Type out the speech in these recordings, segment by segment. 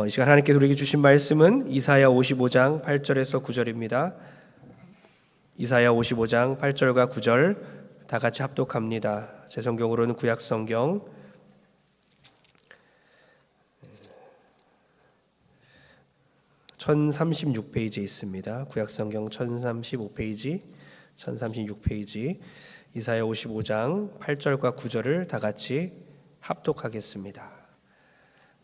이 시간 하나님께서 우리에게 주신 말씀은 이사야 55장 8절에서 9절입니다. 이사야 55장 8절과 9절 다 같이 합독합니다. 제 성경으로는 구약성경 1036페이지에 있습니다. 구약성경 1035페이지, 1036페이지 이사야 55장 8절과 9절을 다 같이 합독하겠습니다.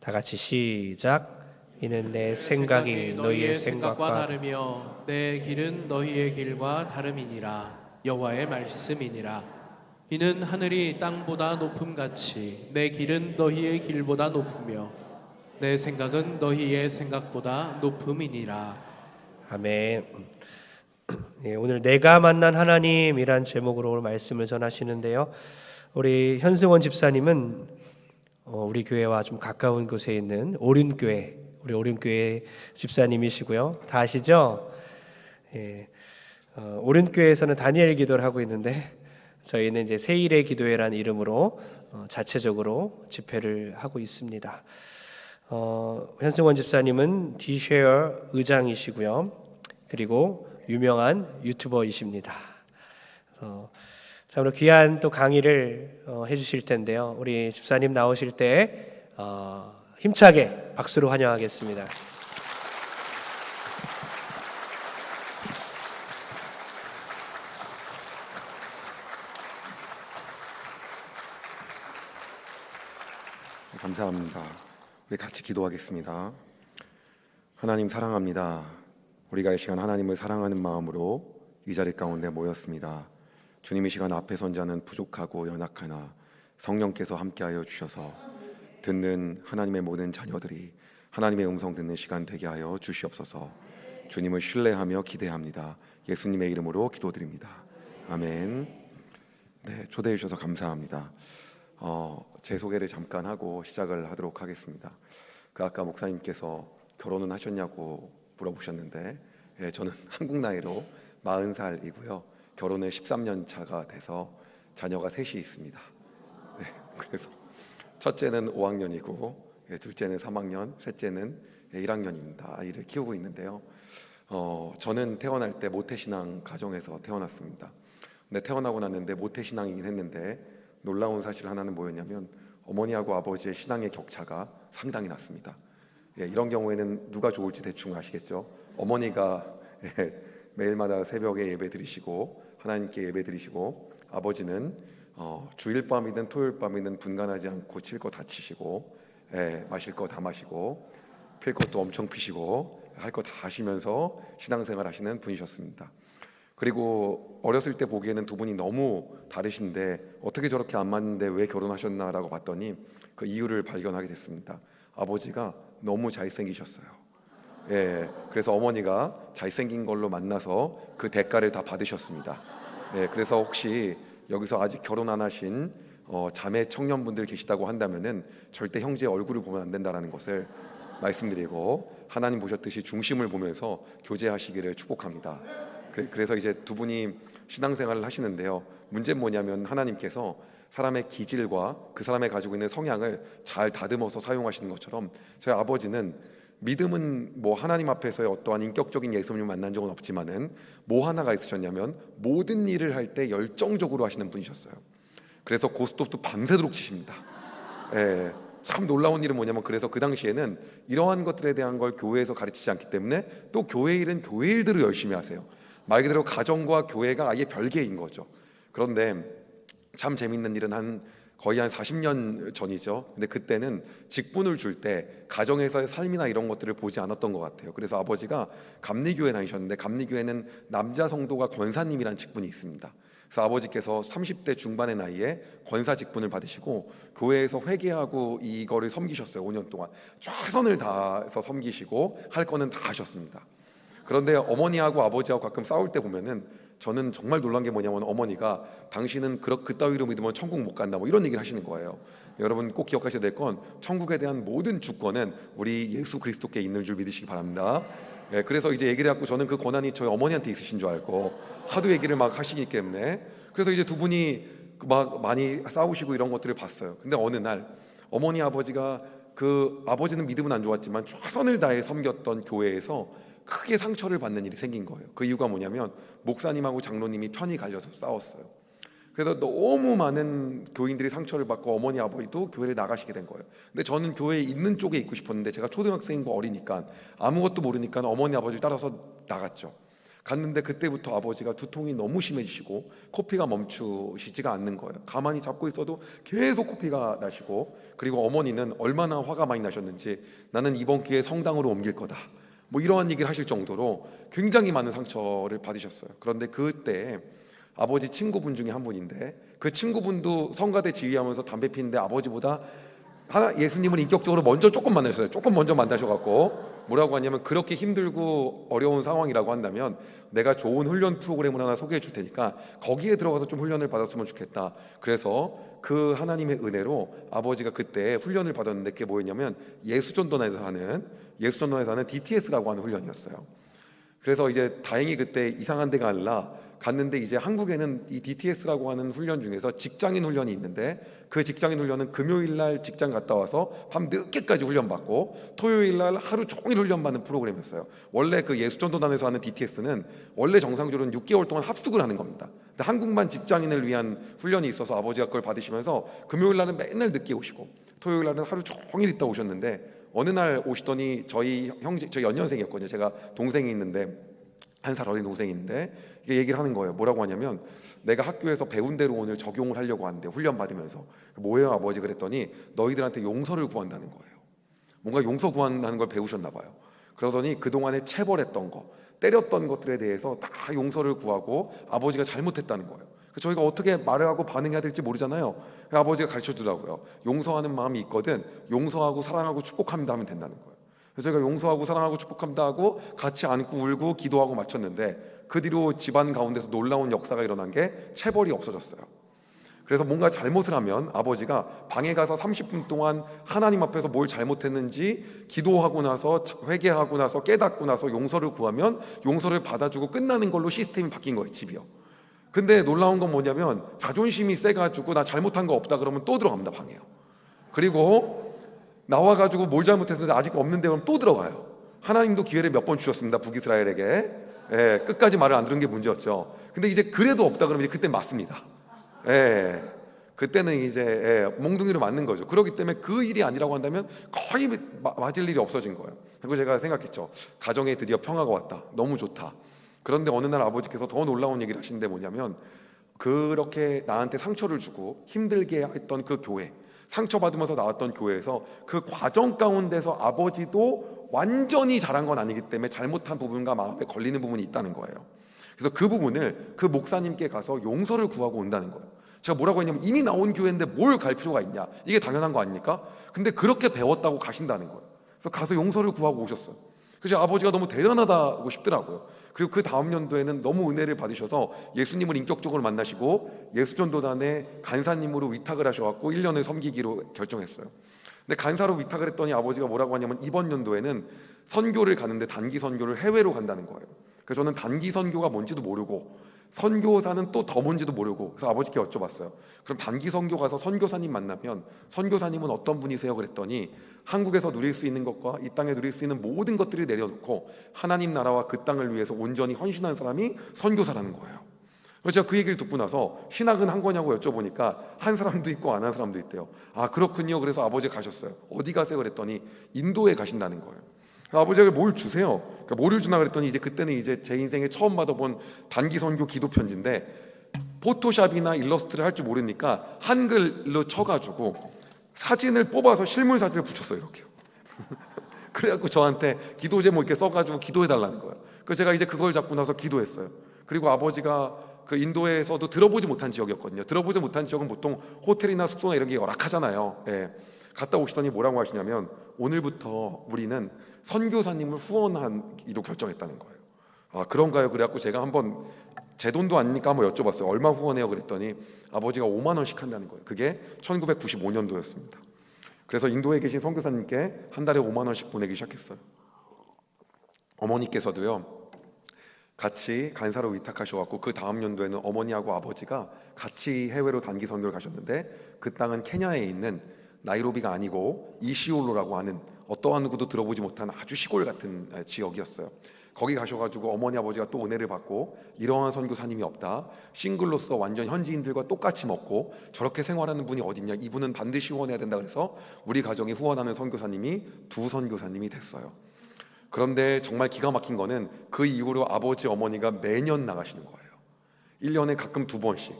다 같이 시작. 이는 내 생각이 너희의 생각과 다르며 내 길은 너희의 길과 다름이니라. 여호와의 말씀이니라. 이는 하늘이 땅보다 높음같이 내 길은 너희의 길보다 높으며 내 생각은 너희의 생각보다 높음이니라. 아멘. 오늘 내가 만난 하나님이란 제목으로 오늘 말씀을 전하시는데요. 우리 현승원 집사님은 우리 교회와 좀 가까운 곳에 있는 오륜교회, 우리 오륜교회 집사님이시고요. 다 아시죠? 오륜교회에서는 다니엘 기도를 하고 있는데 저희는 이제 세일의 기도회라는 이름으로 자체적으로 집회를 하고 있습니다. 현승원 집사님은 디쉐어 의장이시고요. 그리고 유명한 유튜버이십니다. 참으로 귀한 또 강의를 해주실 텐데요. 우리 집사님 나오실 때 힘차게 박수로 환영하겠습니다. 감사합니다. 우리 같이 기도하겠습니다. 하나님 사랑합니다. 우리가 이 시간 하나님을 사랑하는 마음으로 이 자리 가운데 모였습니다. 주님, 이 시간 앞에 선 자는 부족하고 연약하나 성령께서 함께하여 주셔서 듣는 하나님의 모든 자녀들이 하나님의 음성 듣는 시간 되게 하여 주시옵소서. 주님을 신뢰하며 기대합니다. 예수님의 이름으로 기도드립니다. 아멘. 네, 초대해 주셔서 감사합니다. 제 소개를 잠깐 하고 시작을 하도록 하겠습니다. 아까 목사님께서 결혼은 하셨냐고 물어보셨는데, 저는 한국 나이로 40살이고요. 결혼을 13년 차가 돼서 자녀가 셋이 있습니다. 그래서 첫째는 5학년이고 둘째는 3학년, 셋째는 1학년입니다. 아이를 키우고 있는데요. 저는 태어날 때 모태신앙 가정에서 태어났습니다. 근데 태어나고 났는데 모태신앙이긴 했는데 놀라운 사실 하나는 뭐였냐면 어머니하고 아버지의 신앙의 격차가 상당히 났습니다. 이런 경우에는 누가 좋을지 대충 아시겠죠? 어머니가 매일마다 새벽에 예배 드리시고 하나님께 예배 드리시고, 아버지는 주일 밤이든 토요일 밤이든 분간하지 않고 칠 거 다 치시고, 마실 거 다 마시고, 필 것도 엄청 피시고, 할 거 다 하시면서 신앙생활 하시는 분이셨습니다. 그리고 어렸을 때 보기에는 두 분이 너무 다르신데 어떻게 저렇게 안 맞는데 왜 결혼하셨나라고 봤더니 그 이유를 발견하게 됐습니다. 아버지가 너무 잘생기셨어요. 그래서 어머니가 잘생긴 걸로 만나서 그 대가를 다 받으셨습니다. 그래서 혹시 여기서 아직 결혼 안 하신 자매 청년분들 계시다고 한다면은 절대 형제 얼굴을 보면 안 된다라는 것을 말씀드리고, 하나님 보셨듯이 중심을 보면서 교제하시기를 축복합니다. 그래서 이제 두 분이 신앙생활을 하시는데요. 문제는 뭐냐면 하나님께서 사람의 기질과 그 사람이 가지고 있는 성향을 잘 다듬어서 사용하시는 것처럼 저희 아버지는 믿음은 뭐 하나님 앞에서의 어떠한 인격적인 예수님을 만난 적은 없지만은 뭐 하나가 있으셨냐면 모든 일을 할 때 열정적으로 하시는 분이셨어요. 그래서 고스톱도 밤새도록 치십니다. 참 놀라운 일은 뭐냐면, 그래서 그 당시에는 이러한 것들에 대한 걸 교회에서 가르치지 않기 때문에 또 교회 일은 교회 일대로 열심히 하세요. 말 그대로 가정과 교회가 아예 별개인 거죠. 그런데 참 재밌는 일은 거의 한 40년 전이죠. 근데 그때는 직분을 줄 때 가정에서의 삶이나 이런 것들을 보지 않았던 것 같아요. 그래서 아버지가 감리교회 다니셨는데, 감리교회는 남자 성도가 권사님이라는 직분이 있습니다. 그래서 아버지께서 30대 중반의 나이에 권사 직분을 받으시고 교회에서 회개하고 이거를 섬기셨어요. 5년 동안 최선을 다해서 섬기시고 할 거는 다 하셨습니다. 그런데 어머니하고 아버지하고 가끔 싸울 때 보면은 저는 정말 놀란 게 뭐냐면, 어머니가 당신은 그따위로 믿으면 천국 못 간다 뭐 이런 얘기를 하시는 거예요. 여러분 꼭 기억하셔야 될 건 천국에 대한 모든 주권은 우리 예수 그리스도께 있는 줄 믿으시기 바랍니다. 그래서 이제 얘기를 해갖고 저는 그 권한이 저희 어머니한테 있으신 줄 알고 하도 얘기를 막 하시기 때문에, 그래서 이제 두 분이 막 많이 싸우시고 이런 것들을 봤어요. 근데 어느 날 어머니 아버지가 그 아버지는 믿음은 안 좋았지만 최선을 다해 섬겼던 교회에서 크게 상처를 받는 일이 생긴 거예요. 그 이유가 뭐냐면 목사님하고 장로님이 편이 갈려서 싸웠어요. 그래서 너무 많은 교인들이 상처를 받고 어머니 아버지도 교회를 나가시게 된 거예요. 근데 저는 교회에 있는 쪽에 있고 싶었는데 제가 초등학생이고 어리니까 아무것도 모르니까 어머니 아버지를 따라서 나갔죠. 갔는데 그때부터 아버지가 두통이 너무 심해지시고 코피가 멈추시지가 않는 거예요. 가만히 잡고 있어도 계속 코피가 나시고, 그리고 어머니는 얼마나 화가 많이 나셨는지 나는 이번 기회에 성당으로 옮길 거다, 뭐 이러한 얘기를 하실 정도로 굉장히 많은 상처를 받으셨어요. 그런데 그때 아버지 친구분 중에 한 분인데, 그 친구분도 성가대 지휘하면서 담배 피는데 아버지보다 예수님을 인격적으로 먼저 조금 만나셨어요. 조금 먼저 만나셔갖고 뭐라고 하냐면, 그렇게 힘들고 어려운 상황이라고 한다면 내가 좋은 훈련 프로그램을 하나 소개해 줄 테니까 거기에 들어가서 좀 훈련을 받았으면 좋겠다. 그래서 그 하나님의 은혜로 아버지가 그때 훈련을 받았는데, 그게 뭐였냐면 예수전도단에서 하는 DTS라고 하는 훈련이었어요. 그래서 이제 다행히 그때 이상한 데가 아니라 갔는데, 이제 한국에는 이 DTS라고 하는 훈련 중에서 직장인 훈련이 있는데, 그 직장인 훈련은 금요일 날 직장 갔다 와서 밤 늦게까지 훈련 받고 토요일 날 하루 종일 훈련 받는 프로그램이었어요. 원래 그 예수전도단에서 하는 DTS는 원래 정상적으로는 6개월 동안 합숙을 하는 겁니다. 근데 한국만 직장인을 위한 훈련이 있어서 아버지가 그걸 받으시면서 금요일 날은 맨날 늦게 오시고 토요일 날은 하루 종일 있다 오셨는데, 어느 날 오시더니 저희 연년생이었거든요. 제가 동생이 있는데, 한 살 어린 동생인데 이게 얘기를 하는 거예요. 뭐라고 하냐면, 내가 학교에서 배운 대로 오늘 적용을 하려고 하는데 훈련 받으면서, 뭐예요 아버지? 그랬더니 너희들한테 용서를 구한다는 거예요. 뭔가 용서 구한다는 걸 배우셨나 봐요. 그러더니 그동안에 체벌했던 거, 때렸던 것들에 대해서 다 용서를 구하고 아버지가 잘못했다는 거예요. 저희가 어떻게 말을 하고 반응해야 될지 모르잖아요. 아버지가 가르쳐 주더라고요. 용서하는 마음이 있거든 용서하고 사랑하고 축복합니다 하면 된다는 거예요. 그래서 제가 용서하고 사랑하고 축복합니다 하고 같이 안고 울고 기도하고 마쳤는데, 그 뒤로 집안 가운데서 놀라운 역사가 일어난 게 체벌이 없어졌어요. 그래서 뭔가 잘못을 하면 아버지가 방에 가서 30분 동안 하나님 앞에서 뭘 잘못했는지 기도하고 나서 회개하고 나서 깨닫고 나서 용서를 구하면 용서를 받아주고 끝나는 걸로 시스템이 바뀐 거예요, 집이요. 근데 놀라운 건 뭐냐면, 자존심이 세가지고 나 잘못한 거 없다 그러면 또 들어갑니다, 방에요. 그리고 나와가지고 뭘 잘못했는데 아직 없는데 그럼 또 들어가요. 하나님도 기회를 몇 번 주셨습니다, 북이스라엘에게. 끝까지 말을 안 들은 게 문제였죠. 근데 이제 그래도 없다 그러면 이제 그때 맞습니다. 그때는 이제 몽둥이로 맞는 거죠. 그렇기 때문에 그 일이 아니라고 한다면 거의 맞을 일이 없어진 거예요. 그리고 제가 생각했죠. 가정에 드디어 평화가 왔다. 너무 좋다. 그런데 어느 날 아버지께서 더 놀라운 얘기를 하시는데, 뭐냐면 그렇게 나한테 상처를 주고 힘들게 했던 그 교회, 상처받으면서 나왔던 교회에서 그 과정 가운데서 아버지도 완전히 잘한 건 아니기 때문에 잘못한 부분과 마음에 걸리는 부분이 있다는 거예요. 그래서 그 부분을 그 목사님께 가서 용서를 구하고 온다는 거예요. 제가 뭐라고 했냐면, 이미 나온 교회인데 뭘 갈 필요가 있냐, 이게 당연한 거 아닙니까? 근데 그렇게 배웠다고 가신다는 거예요. 그래서 가서 용서를 구하고 오셨어요. 그래서 아버지가 너무 대단하다고 싶더라고요. 그리고 그 다음 연도에는 너무 은혜를 받으셔서 예수님을 인격적으로 만나시고 예수전도단의 간사님으로 위탁을 하셔갖고 1년을 섬기기로 결정했어요. 근데 간사로 위탁을 했더니 아버지가 뭐라고 하냐면, 이번 연도에는 선교를 가는데 단기 선교를 해외로 간다는 거예요. 그래서 저는 단기 선교가 뭔지도 모르고 선교사는 또 더 뭔지도 모르고, 그래서 아버지께 여쭤봤어요. 그럼 단기 선교 가서 선교사님 만나면 선교사님은 어떤 분이세요? 그랬더니 한국에서 누릴 수 있는 것과 이 땅에 누릴 수 있는 모든 것들을 내려놓고 하나님 나라와 그 땅을 위해서 온전히 헌신한 사람이 선교사라는 거예요. 그래서 제가 그 얘기를 듣고 나서 신학은 한 거냐고 여쭤보니까 한 사람도 있고 안 한 사람도 있대요. 아, 그렇군요. 그래서 아버지가 가셨어요. 어디 가세요? 그랬더니 인도에 가신다는 거예요. 아버지가 뭘 주세요? 그러니까 뭐를 주나 그랬더니, 이제 그때는 이제 제 인생에 처음 받아본 단기 선교 기도 편지인데, 포토샵이나 일러스트를 할 줄 모르니까 한글로 쳐가지고 사진을 뽑아서 실물 사진을 붙였어요, 이렇게요. 그래갖고 저한테 기도 제목 이렇게 써가지고 기도해달라는 거예요. 그래서 제가 이제 그걸 잡고 나서 기도했어요. 그리고 아버지가 그 인도에서도 들어보지 못한 지역이었거든요. 들어보지 못한 지역은 보통 호텔이나 숙소나 이런 게 열악하잖아요. 갔다 오시더니 뭐라고 하시냐면, 오늘부터 우리는 선교사님을 후원하기로 결정했다는 거예요. 아, 그런가요? 그래갖고 제가 한번 제 돈도 아니니까 한번 여쭤봤어요. 얼마 후원해요? 그랬더니 아버지가 5만 원씩 한다는 거예요. 그게 1995년도였습니다. 그래서 인도에 계신 선교사님께 한 달에 5만 원씩 보내기 시작했어요. 어머니께서도요, 같이 간사로 위탁하셔갖고 그 다음 연도에는 어머니하고 아버지가 같이 해외로 단기 선교를 가셨는데, 그 땅은 케냐에 있는 나이로비가 아니고 이시올로라고 하는 어떠한 누구도 들어보지 못한 아주 시골 같은 지역이었어요. 거기 가셔가지고 어머니 아버지가 또 은혜를 받고 이러한 선교사님이 없다, 싱글로서 완전 현지인들과 똑같이 먹고 저렇게 생활하는 분이 어딨냐, 이분은 반드시 후원해야 된다. 그래서 우리 가정이 후원하는 선교사님이 두 선교사님이 됐어요. 그런데 정말 기가 막힌 거는 그 이후로 아버지 어머니가 매년 나가시는 거예요. 1년에 가끔 2번씩.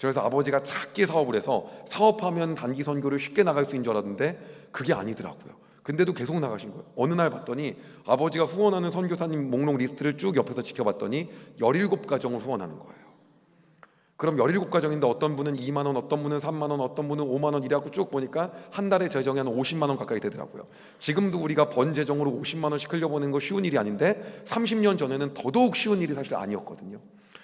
그래서 아버지가 작게 사업을 해서 사업하면 단기 선교를 쉽게 나갈 수 있는 줄 알았는데 그게 아니더라고요. 근데도 계속 나가신 거예요. 어느 날 봤더니 아버지가 후원하는 선교사님 목록 리스트를 쭉 옆에서 지켜봤더니 17가정을 후원하는 거예요. 그럼 17가정인데 어떤 분은 2만 원, 어떤 분은 3만 원, 어떤 분은 5만 원 이라고 쭉 보니까 한 달에 재정이 한 50만 원 가까이 되더라고요. 지금도 우리가 번 재정으로 50만 원씩 흘려보내는 거 쉬운 일이 아닌데 30년 전에는 더더욱 쉬운 일이 사실 아니었거든요.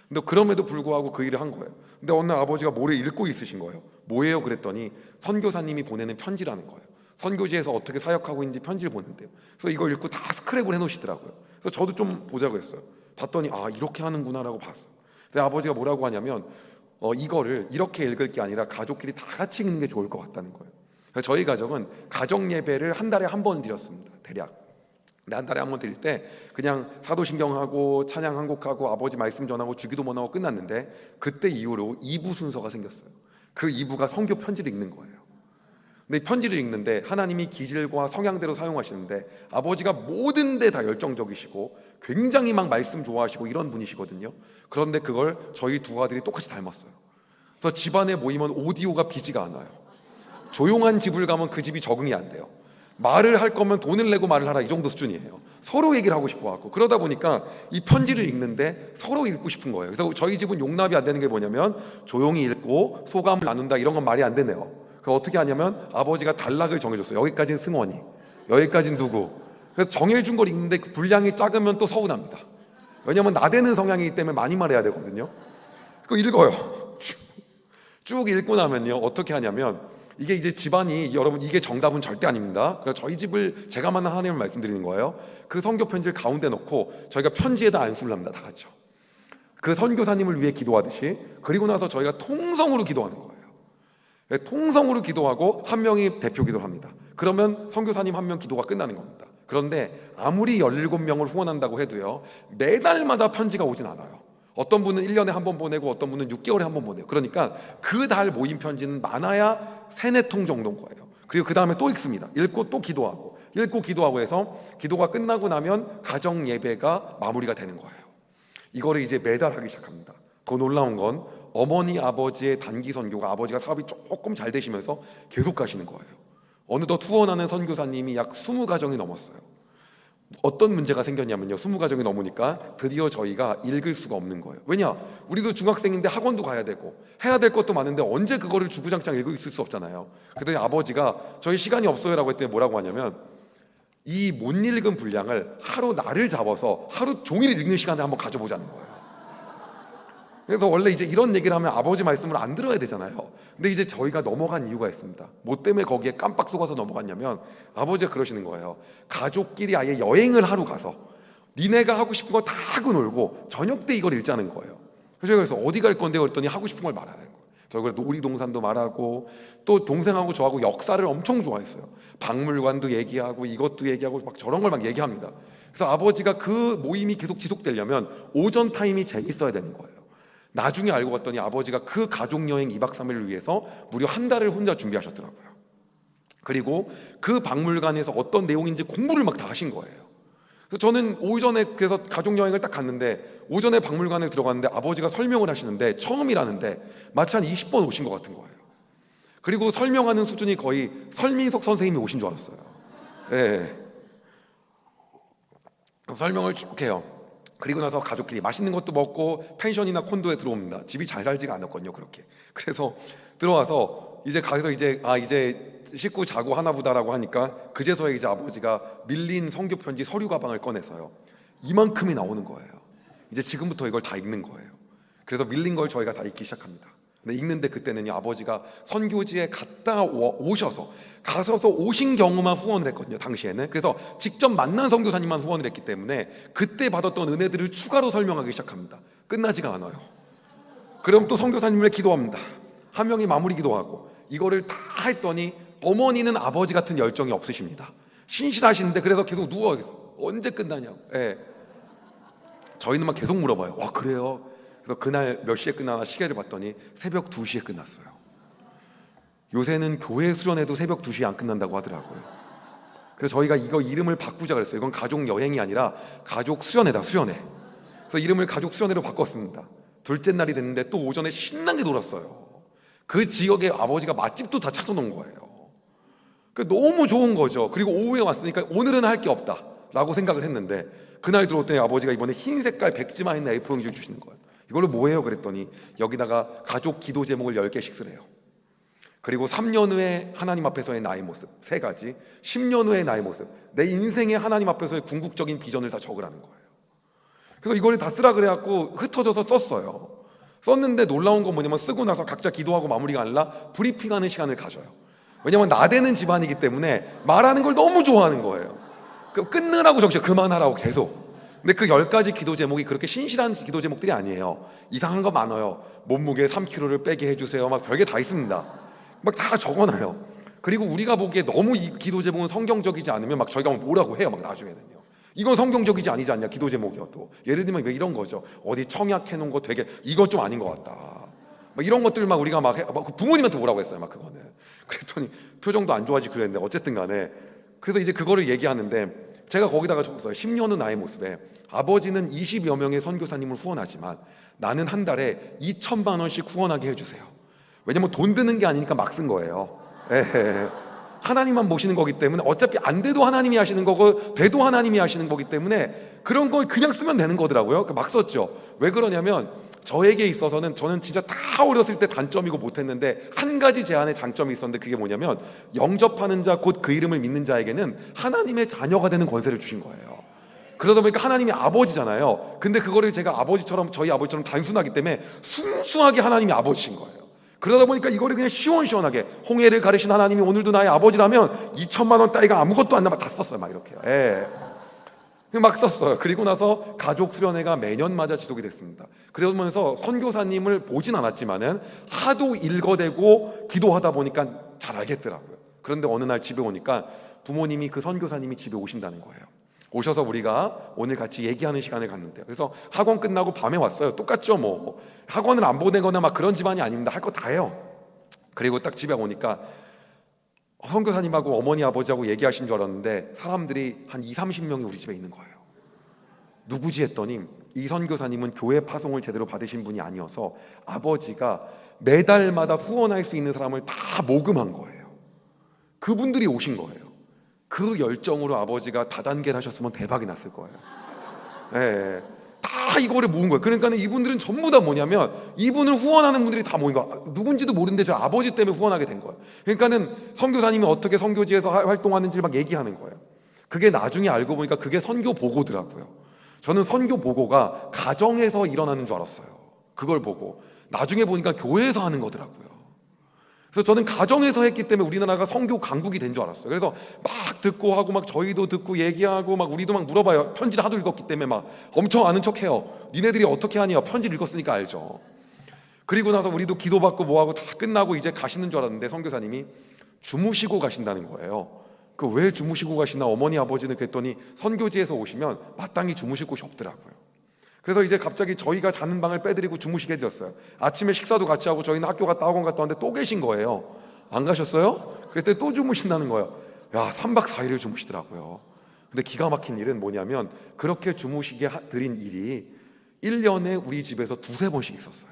근데 그럼에도 불구하고 그 일을 한 거예요. 근데 어느 날 아버지가 모래 읽고 있으신 거예요. 뭐예요? 그랬더니 선교사님이 보내는 편지라는 거예요. 선교지에서 어떻게 사역하고 있는지 편지를 보낸대요. 그래서 이거 읽고 다 스크랩을 해놓으시더라고요. 그래서 저도 좀 보자고 했어요. 봤더니 아, 이렇게 하는구나라고 봤어요. 근데 아버지가 뭐라고 하냐면 이거를 이렇게 읽을 게 아니라 가족끼리 다 같이 읽는 게 좋을 것 같다는 거예요. 그래서 저희 가정은 가정 예배를 한 달에 한 번 드렸습니다. 대략. 근데 한 달에 한 번 드릴 때 그냥 사도신경하고 찬양 한 곡하고 아버지 말씀 전하고 주기도문 하고 끝났는데 그때 이후로 2부 순서가 생겼어요. 그 2부가 선교 편지를 읽는 거예요. 근데 편지를 읽는데 하나님이 기질과 성향대로 사용하시는데 아버지가 모든 데 다 열정적이시고 굉장히 막 말씀 좋아하시고 이런 분이시거든요. 그런데 그걸 저희 두 아들이 똑같이 닮았어요. 그래서 집안에 모이면 오디오가 비지가 않아요. 조용한 집을 가면 그 집이 적응이 안 돼요. 말을 할 거면 돈을 내고 말을 하라, 이 정도 수준이에요. 서로 얘기를 하고 싶어 갖고. 그러다 보니까 이 편지를 읽는데 서로 읽고 싶은 거예요. 그래서 저희 집은 용납이 안 되는 게 뭐냐면 조용히 읽고 소감을 나눈다, 이런 건 말이 안 되네요. 그 어떻게 하냐면 아버지가 단락을 정해줬어요. 여기까지는 승원이, 여기까지는 누구. 그래서 정해준 걸 읽는데 그 분량이 작으면 또 서운합니다. 왜냐면 나대는 성향이기 때문에 많이 말해야 되거든요. 그거 읽어요. 쭉 읽고 나면요 어떻게 하냐면 이게 이제 집안이, 여러분 이게 정답은 절대 아닙니다. 그래서 저희 집을 제가 만난 하나님을 말씀드리는 거예요. 그 선교 편지를 가운데 놓고 저희가 편지에다 안수를 합니다. 다 같이요. 그 선교사님을 위해 기도하듯이. 그리고 나서 저희가 통성으로 기도하는 거예요. 통성으로 기도하고 한 명이 대표 기도를 합니다. 그러면 선교사님 한 명 기도가 끝나는 겁니다. 그런데 아무리 17명을 후원한다고 해도요 매달마다 편지가 오진 않아요. 어떤 분은 1년에 한 번 보내고 어떤 분은 6개월에 한 번 보내요. 그러니까 그 달 모임 편지는 많아야 3-4통 정도인 거예요. 그리고 그 다음에 또 읽습니다. 읽고 또 기도하고, 읽고 기도하고 해서 기도가 끝나고 나면 가정 예배가 마무리가 되는 거예요. 이거를 이제 매달 하기 시작합니다. 더 놀라운 건 어머니 아버지의 단기 선교가, 아버지가 사업이 조금 잘 되시면서 계속 가시는 거예요. 어느덧 후원하는 선교사님이 약 20가정이 넘었어요. 어떤 문제가 생겼냐면요 20가정이 넘으니까 드디어 저희가 읽을 수가 없는 거예요. 왜냐? 우리도 중학생인데 학원도 가야 되고 해야 될 것도 많은데 언제 그거를 주구장창 읽고 있을 수 없잖아요. 그랬더니 아버지가 저희 시간이 없어요 라고 했더니 뭐라고 하냐면 이 못 읽은 분량을 하루 날을 잡아서 하루 종일 읽는 시간을 한번 가져보자는 거예요. 그래서 원래 이제 이런 얘기를 하면 아버지 말씀을 안 들어야 되잖아요. 근데 이제 저희가 넘어간 이유가 있습니다. 뭐 때문에 거기에 깜빡 속아서 넘어갔냐면 아버지가 그러시는 거예요. 가족끼리 아예 여행을 하러 가서 니네가 하고 싶은 거 다 하고 놀고 저녁 때 이걸 읽자는 거예요. 그래서 어디 갈 건데 그랬더니 하고 싶은 걸 말하는 거예요. 저 그래 놀이동산도 말하고 또 동생하고 저하고 역사를 엄청 좋아했어요. 박물관도 얘기하고 이것도 얘기하고 막 저런 걸 막 얘기합니다. 그래서 아버지가 그 모임이 계속 지속되려면 오전 타임이 재밌어야 되는 거예요. 나중에 알고 봤더니 아버지가 그 가족여행 2박 3일을 위해서 무려 한 달을 혼자 준비하셨더라고요. 그리고 그 박물관에서 어떤 내용인지 공부를 막 다 하신 거예요. 그래서 저는 오전에 그래서 가족여행을 딱 갔는데 오전에 박물관에 들어갔는데 아버지가 설명을 하시는데 처음이라는데 마치 한 20번 오신 것 같은 거예요. 그리고 설명하는 수준이 거의 설민석 선생님이 오신 줄 알았어요. 네. 설명을 쭉 해요. 그리고 나서 가족끼리 맛있는 것도 먹고 펜션이나 콘도에 들어옵니다. 집이 잘 살지가 않았거든요, 그렇게. 그래서 들어와서 이제 가서 이제 씻고 자고 하나 보다라고 하니까 그제서야 이제 아버지가 밀린 성교 편지 서류 가방을 꺼내서요. 이만큼이 나오는 거예요. 이제 지금부터 이걸 다 읽는 거예요. 그래서 밀린 걸 저희가 다 읽기 시작합니다. 근데 읽는데 그때는요 아버지가 선교지에 갔다 오셔서 가서서 오신 경우만 후원을 했거든요, 당시에는. 그래서 직접 만난 선교사님만 후원을 했기 때문에 그때 받았던 은혜들을 추가로 설명하기 시작합니다. 끝나지가 않아요. 그럼 또 선교사님을 기도합니다. 한 명이 마무리 기도하고 이거를 다 했더니 어머니는 아버지 같은 열정이 없으십니다. 신실하신데 그래서 계속 누워 계세요. 언제 끝나냐고. 예. 저희는 막 계속 물어봐요. 와, 그래요? 그래서 그날 몇 시에 끝나나 시계를 봤더니 새벽 2시에 끝났어요. 요새는 교회 수련회도 새벽 2시에 안 끝난다고 하더라고요. 그래서 저희가 이거 이름을 바꾸자 그랬어요. 이건 가족 여행이 아니라 가족 수련회다, 수련회. 그래서 이름을 가족 수련회로 바꿨습니다. 둘째 날이 됐는데 또 오전에 신나게 놀았어요. 그 지역에 아버지가 맛집도 다 찾아놓은 거예요. 너무 좋은 거죠. 그리고 오후에 왔으니까 오늘은 할 게 없다 라고 생각을 했는데, 그날 들어왔더니 아버지가 이번에 흰 색깔 백지만 있는 A4 용지를 주시는 거예요. 이걸로 뭐예요? 그랬더니 여기다가 가족 기도 제목을 10개씩 쓰래요. 그리고 3년 후에 하나님 앞에서의 나의 모습 3가지, 10년 후의 나의 모습, 내 인생의 하나님 앞에서의 궁극적인 비전을 다 적으라는 거예요. 그래서 이걸 다 쓰라 그래갖고 흩어져서 썼어요. 썼는데 놀라운 건 뭐냐면 쓰고 나서 각자 기도하고 마무리가 아니라 브리핑하는 시간을 가져요. 왜냐면 나대는 집안이기 때문에 말하는 걸 너무 좋아하는 거예요. 끊느라고 적셔, 그만하라고 계속. 근데 그 10가지 기도 제목이 그렇게 신실한 기도 제목들이 아니에요. 이상한 거 많아요. 몸무게 3kg를 빼게 해주세요. 막 별게 다 있습니다. 막 다 적어놔요. 그리고 우리가 보기에 너무 이 기도 제목은 성경적이지 않으면 막 저희가 뭐라고 해요. 막 나중에는요. 이건 성경적이지 아니지 않냐, 기도 제목이어도. 예를 들면 이런 거죠. 어디 청약해 놓은 거 되게 이거 좀 아닌 것 같다. 막 이런 것들 막 우리가 막 부모님한테 뭐라고 했어요. 막 그거는. 그랬더니 표정도 안 좋아지고 그랬는데 어쨌든 간에 그래서 이제 그거를 얘기하는데 제가 거기다가 적었어요. 10년 후 나의 모습에 아버지는 20여 명의 선교사님을 후원하지만 나는 한 달에 2천만 원씩 후원하게 해주세요. 왜냐면 돈 드는 게 아니니까 막 쓴 거예요. 하나님만 모시는 거기 때문에 어차피 안 돼도 하나님이 하시는 거고 돼도 하나님이 하시는 거기 때문에 그런 거 그냥 쓰면 되는 거더라고요. 막 썼죠. 왜 그러냐면 저에게 있어서는 저는 진짜 다 어렸을 때 단점이고 못했는데 한 가지 제 안에 장점이 있었는데 그게 뭐냐면 영접하는 자 곧 그 이름을 믿는 자에게는 하나님의 자녀가 되는 권세를 주신 거예요. 그러다 보니까 하나님이 아버지잖아요. 근데 그거를 제가 아버지처럼 저희 아버지처럼 단순하기 때문에 순수하게 하나님이 아버지신 거예요. 그러다 보니까 이거를 그냥 시원시원하게 홍해를 가르신 하나님이 오늘도 나의 아버지라면 2천만 원 따위가 아무것도 안 남아 다 썼어요. 막 이렇게요. 막 썼어요. 그리고 나서 가족 수련회가 매년마다 지속이 됐습니다. 그러면서 선교사님을 보진 않았지만은 하도 읽어대고 기도하다 보니까 잘 알겠더라고요. 그런데 어느 날 집에 오니까 부모님이 그 선교사님이 집에 오신다는 거예요. 오셔서 우리가 오늘 같이 얘기하는 시간을 갖는데요. 그래서 학원 끝나고 밤에 왔어요. 똑같죠 뭐. 학원을 안 보내거나 막 그런 집안이 아닙니다. 할 거 다 해요. 그리고 딱 집에 오니까 선교사님하고 어머니 아버지하고 얘기하신 줄 알았는데 사람들이 한 20-30명이 우리 집에 있는 거예요. 누구지 했더니 이 선교사님은 교회 파송을 제대로 받으신 분이 아니어서 아버지가 매달마다 후원할 수 있는 사람을 다 모금한 거예요. 그분들이 오신 거예요. 그 열정으로 아버지가 다단계를 하셨으면 대박이 났을 거예요. 다 이거를 모은 거예요. 그러니까 이분들은 전부 다 뭐냐면 이분을 후원하는 분들이 다 모인 거야. 누군지도 모르는데 저 아버지 때문에 후원하게 된 거예요. 그러니까는 선교사님이 어떻게 선교지에서 활동하는지 막 얘기하는 거예요. 그게 나중에 알고 보니까 그게 선교 보고더라고요. 저는 선교 보고가 가정에서 일어나는 줄 알았어요. 그걸 보고 나중에 보니까 교회에서 하는 거더라고요. 그래서 저는 가정에서 했기 때문에 우리나라가 선교 강국이 된 줄 알았어요. 그래서 막 듣고 하고 막 저희도 듣고 얘기하고 막 우리도 막 물어봐요. 편지를 하도 읽었기 때문에 막 엄청 아는 척해요. 니네들이 어떻게 하냐? 편지를 읽었으니까 알죠. 그리고 나서 우리도 기도받고 뭐하고 다 끝나고 이제 가시는 줄 알았는데 선교사님이 주무시고 가신다는 거예요. 그 왜 주무시고 가시나 어머니 아버지는 그랬더니 선교지에서 오시면 마땅히 주무실 곳이 없더라고요. 그래서 이제 갑자기 저희가 자는 방을 빼드리고 주무시게 해드렸어요. 아침에 식사도 같이 하고 저희는 학교 갔다 학원 갔다 왔는데 또 계신 거예요. 안 가셨어요? 그랬더니 또 주무신다는 거예요. 야, 3박 4일을 주무시더라고요. 근데 기가 막힌 일은 뭐냐면 그렇게 주무시게 드린 일이 1년에 우리 집에서 2-3번씩 있었어요.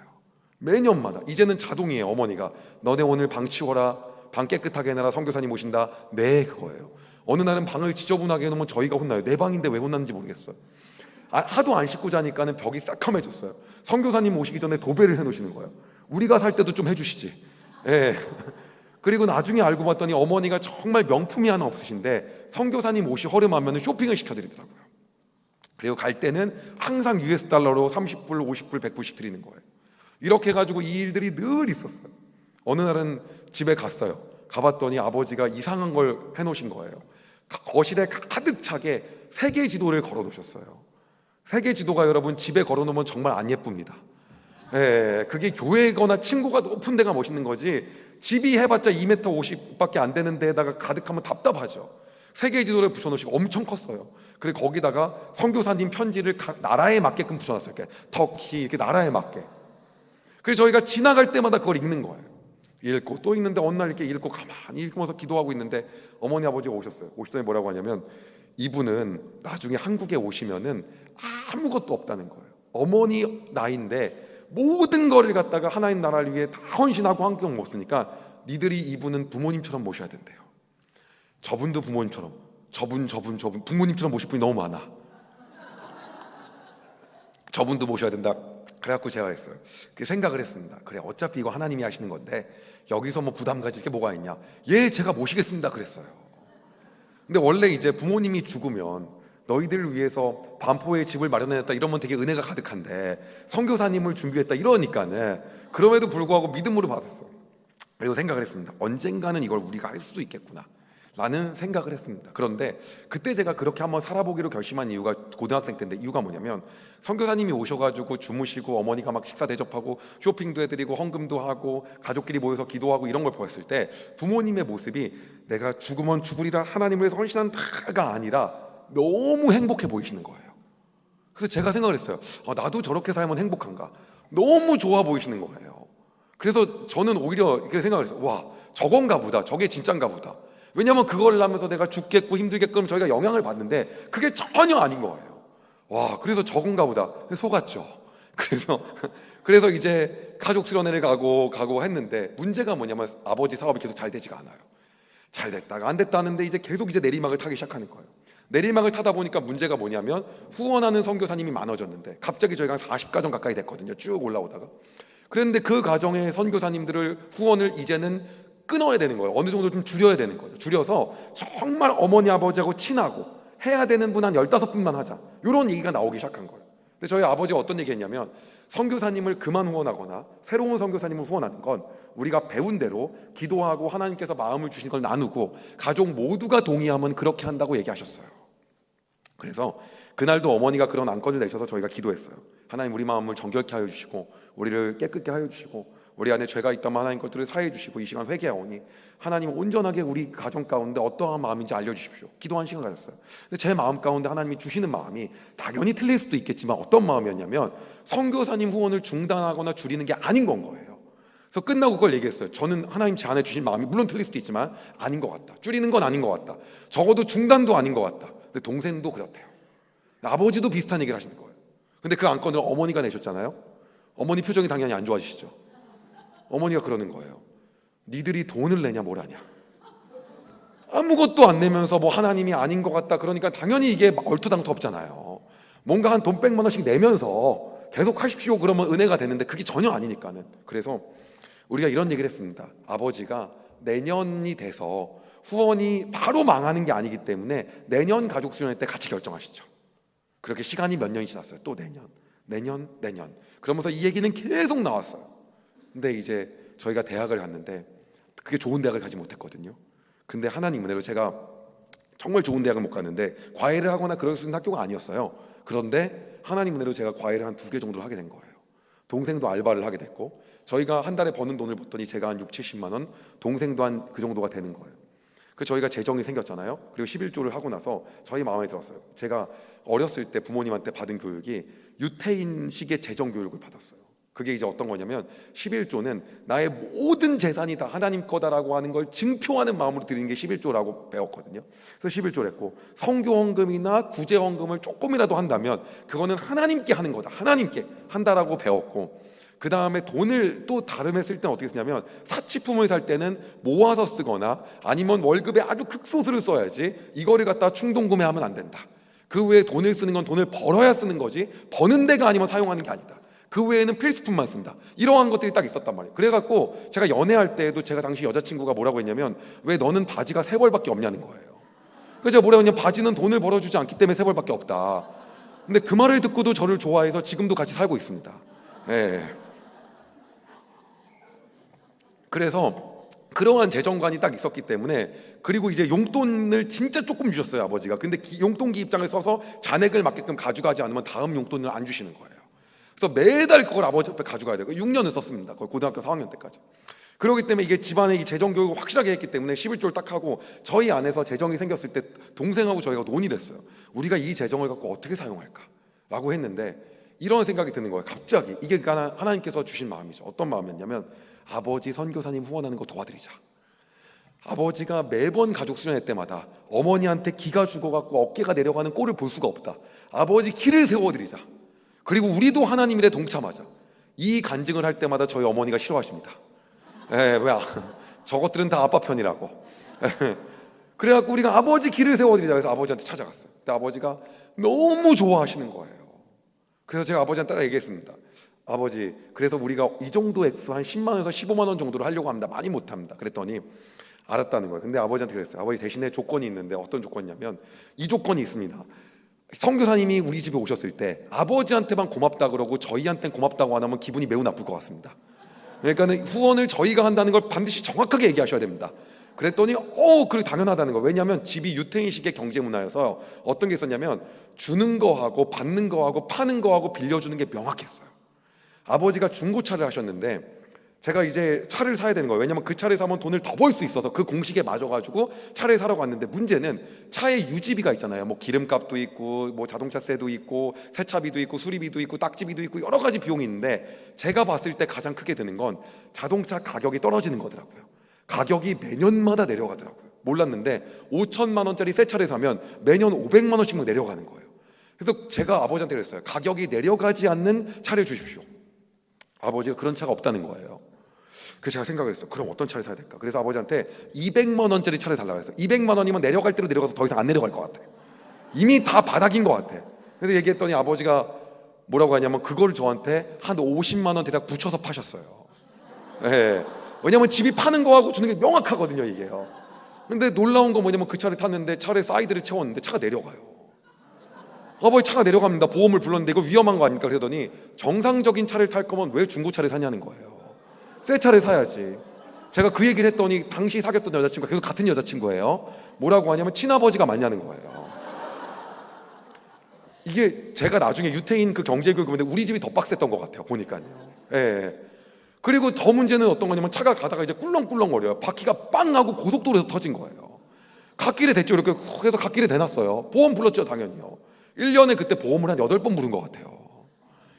매년마다. 이제는 자동이에요. 어머니가 너네 오늘 방 치워라, 방 깨끗하게 해놔라, 선교사님 오신다. 네, 그거예요. 어느 날은 방을 지저분하게 해놓으면 저희가 혼나요. 내 방인데 왜 혼났는지 모르겠어요. 하도 안 씻고 자니까는 벽이 새카매졌어요. 선교사님 오시기 전에 도배를 해놓으시는 거예요. 우리가 살 때도 좀 해주시지. 그리고 나중에 알고 봤더니 어머니가 정말 명품이 하나 없으신데 선교사님 옷이 허름하면 쇼핑을 시켜드리더라고요. 그리고 갈 때는 항상 US 달러로 30불, 50불, 100불씩 드리는 거예요. 이렇게 해가지고 이 일들이 늘 있었어요. 어느 날은 집에 갔어요. 가봤더니 아버지가 이상한 걸 해놓으신 거예요. 거실에 가득 차게 세계 지도를 걸어 놓으셨어요. 세계 지도가 여러분 집에 걸어 놓으면 정말 안 예쁩니다. 그게 교회거나 층고가 높은 데가 멋있는 거지 집이 해봤자 2m 50밖에 안 되는 데에다가 가득하면 답답하죠. 세계 지도를 붙여놓으시고 엄청 컸어요. 그리고 거기다가 선교사님 편지를 각 나라에 맞게끔 붙여놨어요. 이렇게 터키 이렇게 나라에 맞게. 그래서 저희가 지나갈 때마다 그걸 읽는 거예요. 읽고 또 읽는데 어느 날 이렇게 읽고 가만히 읽으면서 기도하고 있는데 어머니 아버지가 오셨어요. 오시더니 뭐라고 하냐면 이분은 나중에 한국에 오시면은 아무것도 없다는 거예요. 어머니 나이인데 모든 거를 갖다가 하나님 나라를 위해 다 헌신하고 환경 먹었으니까 니들이 이분은 부모님처럼 모셔야 된대요. 저분도 부모님처럼, 저분 부모님처럼 모실 분이 너무 많아. 저분도 모셔야 된다. 그래갖고 제가 했어요. 그 생각을 했습니다. 그래, 어차피 이거 하나님이 하시는 건데 여기서 뭐 부담 가질 게 뭐가 있냐. 예, 제가 모시겠습니다. 그랬어요. 근데 원래 이제 부모님이 죽으면 너희들을 위해서 반포에 집을 마련해냈다 이러면 되게 은혜가 가득한데 선교사님을 준비했다 이러니까는 그럼에도 불구하고 믿음으로 받았어요. 그리고 생각을 했습니다. 언젠가는 이걸 우리가 할 수도 있겠구나 라는 생각을 했습니다. 그런데 그때 제가 그렇게 한번 살아보기로 결심한 이유가 고등학생 때인데, 이유가 뭐냐면 선교사님이 오셔가지고 주무시고 어머니가 막 식사 대접하고 쇼핑도 해드리고 헌금도 하고 가족끼리 모여서 기도하고 이런 걸 보았을 때 부모님의 모습이 내가 죽으면 죽으리라 하나님을 위해서 헌신한다가 아니라 너무 행복해 보이시는 거예요. 그래서 제가 생각을 했어요. 나도 저렇게 살면 행복한가? 너무 좋아 보이시는 거예요. 그래서 저는 오히려 이렇게 생각을 했어요. 와, 저건가 보다. 저게 진짠가 보다. 왜냐하면 그걸 하면서 내가 죽겠고 힘들게끔 저희가 영향을 받는데 그게 전혀 아닌 거예요. 와, 그래서 저건가 보다. 속았죠. 그래서 이제 가족 수련회를 가고 했는데 문제가 뭐냐면 아버지 사업이 계속 잘 되지가 않아요. 잘 됐다가 안 됐다 하는데 이제 계속 이제 내리막을 타기 시작하는 거예요. 내리막을 타다 보니까 문제가 뭐냐면 후원하는 선교사님이 많아졌는데 갑자기 저희가 한 40가정 가까이 됐거든요. 쭉 올라오다가. 그런데 그 가정의 선교사님들을 후원을 이제는 끊어야 되는 거예요. 어느 정도 좀 줄여야 되는 거예요. 줄여서 정말 어머니 아버지하고 친하고 해야 되는 분 한 15분만 하자, 이런 얘기가 나오기 시작한 거예요. 근데 저희 아버지가 어떤 얘기 했냐면 선교사님을 그만 후원하거나 새로운 선교사님을 후원하는 건 우리가 배운 대로 기도하고 하나님께서 마음을 주신 걸 나누고 가족 모두가 동의하면 그렇게 한다고 얘기하셨어요. 그래서 그날도 어머니가 그런 안건을 내셔서 저희가 기도했어요. 하나님, 우리 마음을 정결케 하여 주시고 우리를 깨끗게 하여 주시고 우리 안에 죄가 있다면 하나님 것들을 사해 주시고 이 시간 회개하오니 하나님 온전하게 우리 가정 가운데 어떠한 마음인지 알려주십시오. 기도한 시간 가졌어요. 근데 제 마음 가운데 하나님이 주시는 마음이 당연히 틀릴 수도 있겠지만 어떤 마음이었냐면 선교사님 후원을 중단하거나 줄이는 게 아닌 건 거예요. 그래서 끝나고 그걸 얘기했어요. 저는 하나님 제 안에 주신 마음이 물론 틀릴 수도 있지만 아닌 것 같다. 줄이는 건 아닌 것 같다. 적어도 중단도 아닌 것 같다. 근데 동생도 그렇대요. 아버지도 비슷한 얘기를 하시는 거예요. 근데 그 안건을 어머니가 내셨잖아요. 어머니 표정이 당연히 안 좋아지시죠. 어머니가 그러는 거예요. 니들이 돈을 내냐 뭘 하냐. 아무것도 안 내면서 뭐 하나님이 아닌 것 같다 그러니까 당연히 이게 얼토당토 없잖아요. 뭔가 한 돈 100만 원씩 내면서 계속 하십시오 그러면 은혜가 되는데 그게 전혀 아니니까는. 그래서 우리가 이런 얘기를 했습니다. 아버지가 내년이 돼서 후원이 바로 망하는 게 아니기 때문에 내년 가족 수련회 때 같이 결정하시죠. 그렇게 시간이 몇 년이 지났어요. 또 내년 그러면서 이 얘기는 계속 나왔어요. 근데 이제 저희가 대학을 갔는데 그게 좋은 대학을 가지 못했거든요. 근데 하나님 은혜로 제가 정말 좋은 대학을 못 갔는데 과외를 하거나 그럴 수 있는 학교가 아니었어요. 그런데 하나님 은혜로 제가 과외를 한 2개 정도를 하게 된 거예요. 동생도 알바를 하게 됐고 저희가 한 달에 버는 돈을 봤더니 제가 한 60-70만 원, 동생도 한 그 정도가 되는 거예요. 그 저희가 재정이 생겼잖아요. 그리고 11조를 하고 나서 저희 마음에 들었어요. 제가 어렸을 때 부모님한테 받은 교육이 유태인식의 재정 교육을 받았어요. 그게 이제 어떤 거냐면 11조는 나의 모든 재산이 다 하나님 거다라고 하는 걸 증표하는 마음으로 드리는 게 11조라고 배웠거든요. 그래서 11조를 했고 성교헌금이나 구제헌금을 조금이라도 한다면 그거는 하나님께 하는 거다. 하나님께 한다라고 배웠고 그 다음에 돈을 또 다름에 쓸 때는 어떻게 쓰냐면 사치품을 살 때는 모아서 쓰거나 아니면 월급에 아주 극소수를 써야지 이거를 갖다 충동 구매하면 안 된다. 그 외에 돈을 쓰는 건 돈을 벌어야 쓰는 거지 버는 데가 아니면 사용하는 게 아니다. 그 외에는 필수품만 쓴다. 이러한 것들이 딱 있었단 말이에요. 그래갖고 제가 연애할 때도 제가 당시 여자친구가 뭐라고 했냐면 왜 너는 바지가 3벌밖에 없냐는 거예요. 그래서 제가 뭐라고 했냐면 바지는 돈을 벌어주지 않기 때문에 3벌밖에 없다. 근데 그 말을 듣고도 저를 좋아해서 지금도 같이 살고 있습니다. 네. 그래서 그러한 재정관이 딱 있었기 때문에 그리고 이제 용돈을 진짜 조금 주셨어요 아버지가. 근데 용돈기 입장을 써서 잔액을 맞게끔 가져가지 않으면 다음 용돈을 안 주시는 거예요. 그래서 매달 그걸 아버지 앞에 가져가야 되고 6년을 썼습니다. 거의 고등학교 4학년 때까지. 그렇기 때문에 이게 집안에 이 재정 교육을 확실하게 했기 때문에 11조를 딱 하고 저희 안에서 재정이 생겼을 때 동생하고 저희가 논의를 했어요. 우리가 이 재정을 갖고 어떻게 사용할까라고 했는데 이런 생각이 드는 거예요. 갑자기 이게 그러니까 하나님께서 주신 마음이죠. 어떤 마음이었냐면 아버지 선교사님 후원하는 거 도와드리자. 아버지가 매번 가족 수련회 때마다 어머니한테 기가 죽어갖고 어깨가 내려가는 꼴을 볼 수가 없다. 아버지 길을 세워드리자. 그리고 우리도 하나님 일에 동참하자. 이 간증을 할 때마다 저희 어머니가 싫어하십니다. 뭐야 저것들은 다 아빠 편이라고. 그래갖고 우리가 아버지 길을 세워드리자. 그래서 아버지한테 찾아갔어요. 근데 아버지가 너무 좋아하시는 거예요. 그래서 제가 아버지한테 딱 얘기했습니다. 아버지, 그래서 우리가 이 정도 액수 한 10만 원에서 15만 원 정도로 하려고 합니다. 많이 못합니다. 그랬더니 알았다는 거예요. 근데 아버지한테 그랬어요. 아버지 대신에 조건이 있는데 어떤 조건이냐면 이 조건이 있습니다. 선교사님이 우리 집에 오셨을 때 아버지한테만 고맙다 그러고 저희한테는 고맙다고 안 하면 기분이 매우 나쁠 것 같습니다. 그러니까는 후원을 저희가 한다는 걸 반드시 정확하게 얘기하셔야 됩니다. 그랬더니 그래 당연하다는 거예요. 왜냐하면 집이 유태인식의 경제 문화여서 어떤 게 있었냐면 주는 거하고 받는 거하고 파는 거하고 빌려주는 게 명확했어요. 아버지가 중고차를 하셨는데 제가 이제 차를 사야 되는 거예요. 왜냐하면 그 차를 사면 돈을 더 벌 수 있어서 그 공식에 맞아가지고 차를 사러 갔는데 문제는 차에 유지비가 있잖아요. 뭐 기름값도 있고 뭐 자동차세도 있고 세차비도 있고 수리비도 있고 딱지비도 있고 여러 가지 비용이 있는데 제가 봤을 때 가장 크게 드는 건 자동차 가격이 떨어지는 거더라고요. 가격이 매년마다 내려가더라고요. 몰랐는데 5천만 원짜리 새 차를 사면 매년 500만 원씩 내려가는 거예요. 그래서 제가 아버지한테 그랬어요. 가격이 내려가지 않는 차를 주십시오. 아버지가 그런 차가 없다는 거예요. 그래서 제가 생각을 했어요. 그럼 어떤 차를 사야 될까? 그래서 아버지한테 200만 원짜리 차를 달라고 했어요. 200만 원이면 내려갈 대로 내려가서 더 이상 안 내려갈 것 같아. 이미 다 바닥인 것 같아. 그래서 얘기했더니 아버지가 뭐라고 하냐면 그걸 저한테 한 50만 원 대략 붙여서 파셨어요. 네. 왜냐면 집이 파는 거하고 주는 게 명확하거든요, 이게요. 근데 놀라운 건 뭐냐면 그 차를 탔는데 차에 사이드를 채웠는데 차가 내려가요. 아버지 차가 내려갑니다. 보험을 불렀는데 이거 위험한 거 아닙니까? 그러더니 정상적인 차를 탈 거면 왜 중고차를 사냐는 거예요. 새 차를 사야지. 제가 그 얘기를 했더니 당시 사귀었던 여자친구가 계속 같은 여자친구예요. 뭐라고 하냐면 친아버지가 맞냐는 거예요. 이게 제가 나중에 유태인 그 경제교육인데 우리 집이 더 빡셌던 것 같아요. 보니까요. 예. 그리고 더 문제는 어떤 거냐면 차가 가다가 이제 꿀렁꿀렁거려요. 바퀴가 빵 하고 고속도로에서 터진 거예요. 갓길에 댔죠. 이렇게 해서 갓길에 대놨어요. 보험 불렀죠, 당연히요. 1년에 그때 보험을 한 8번 부른 것 같아요.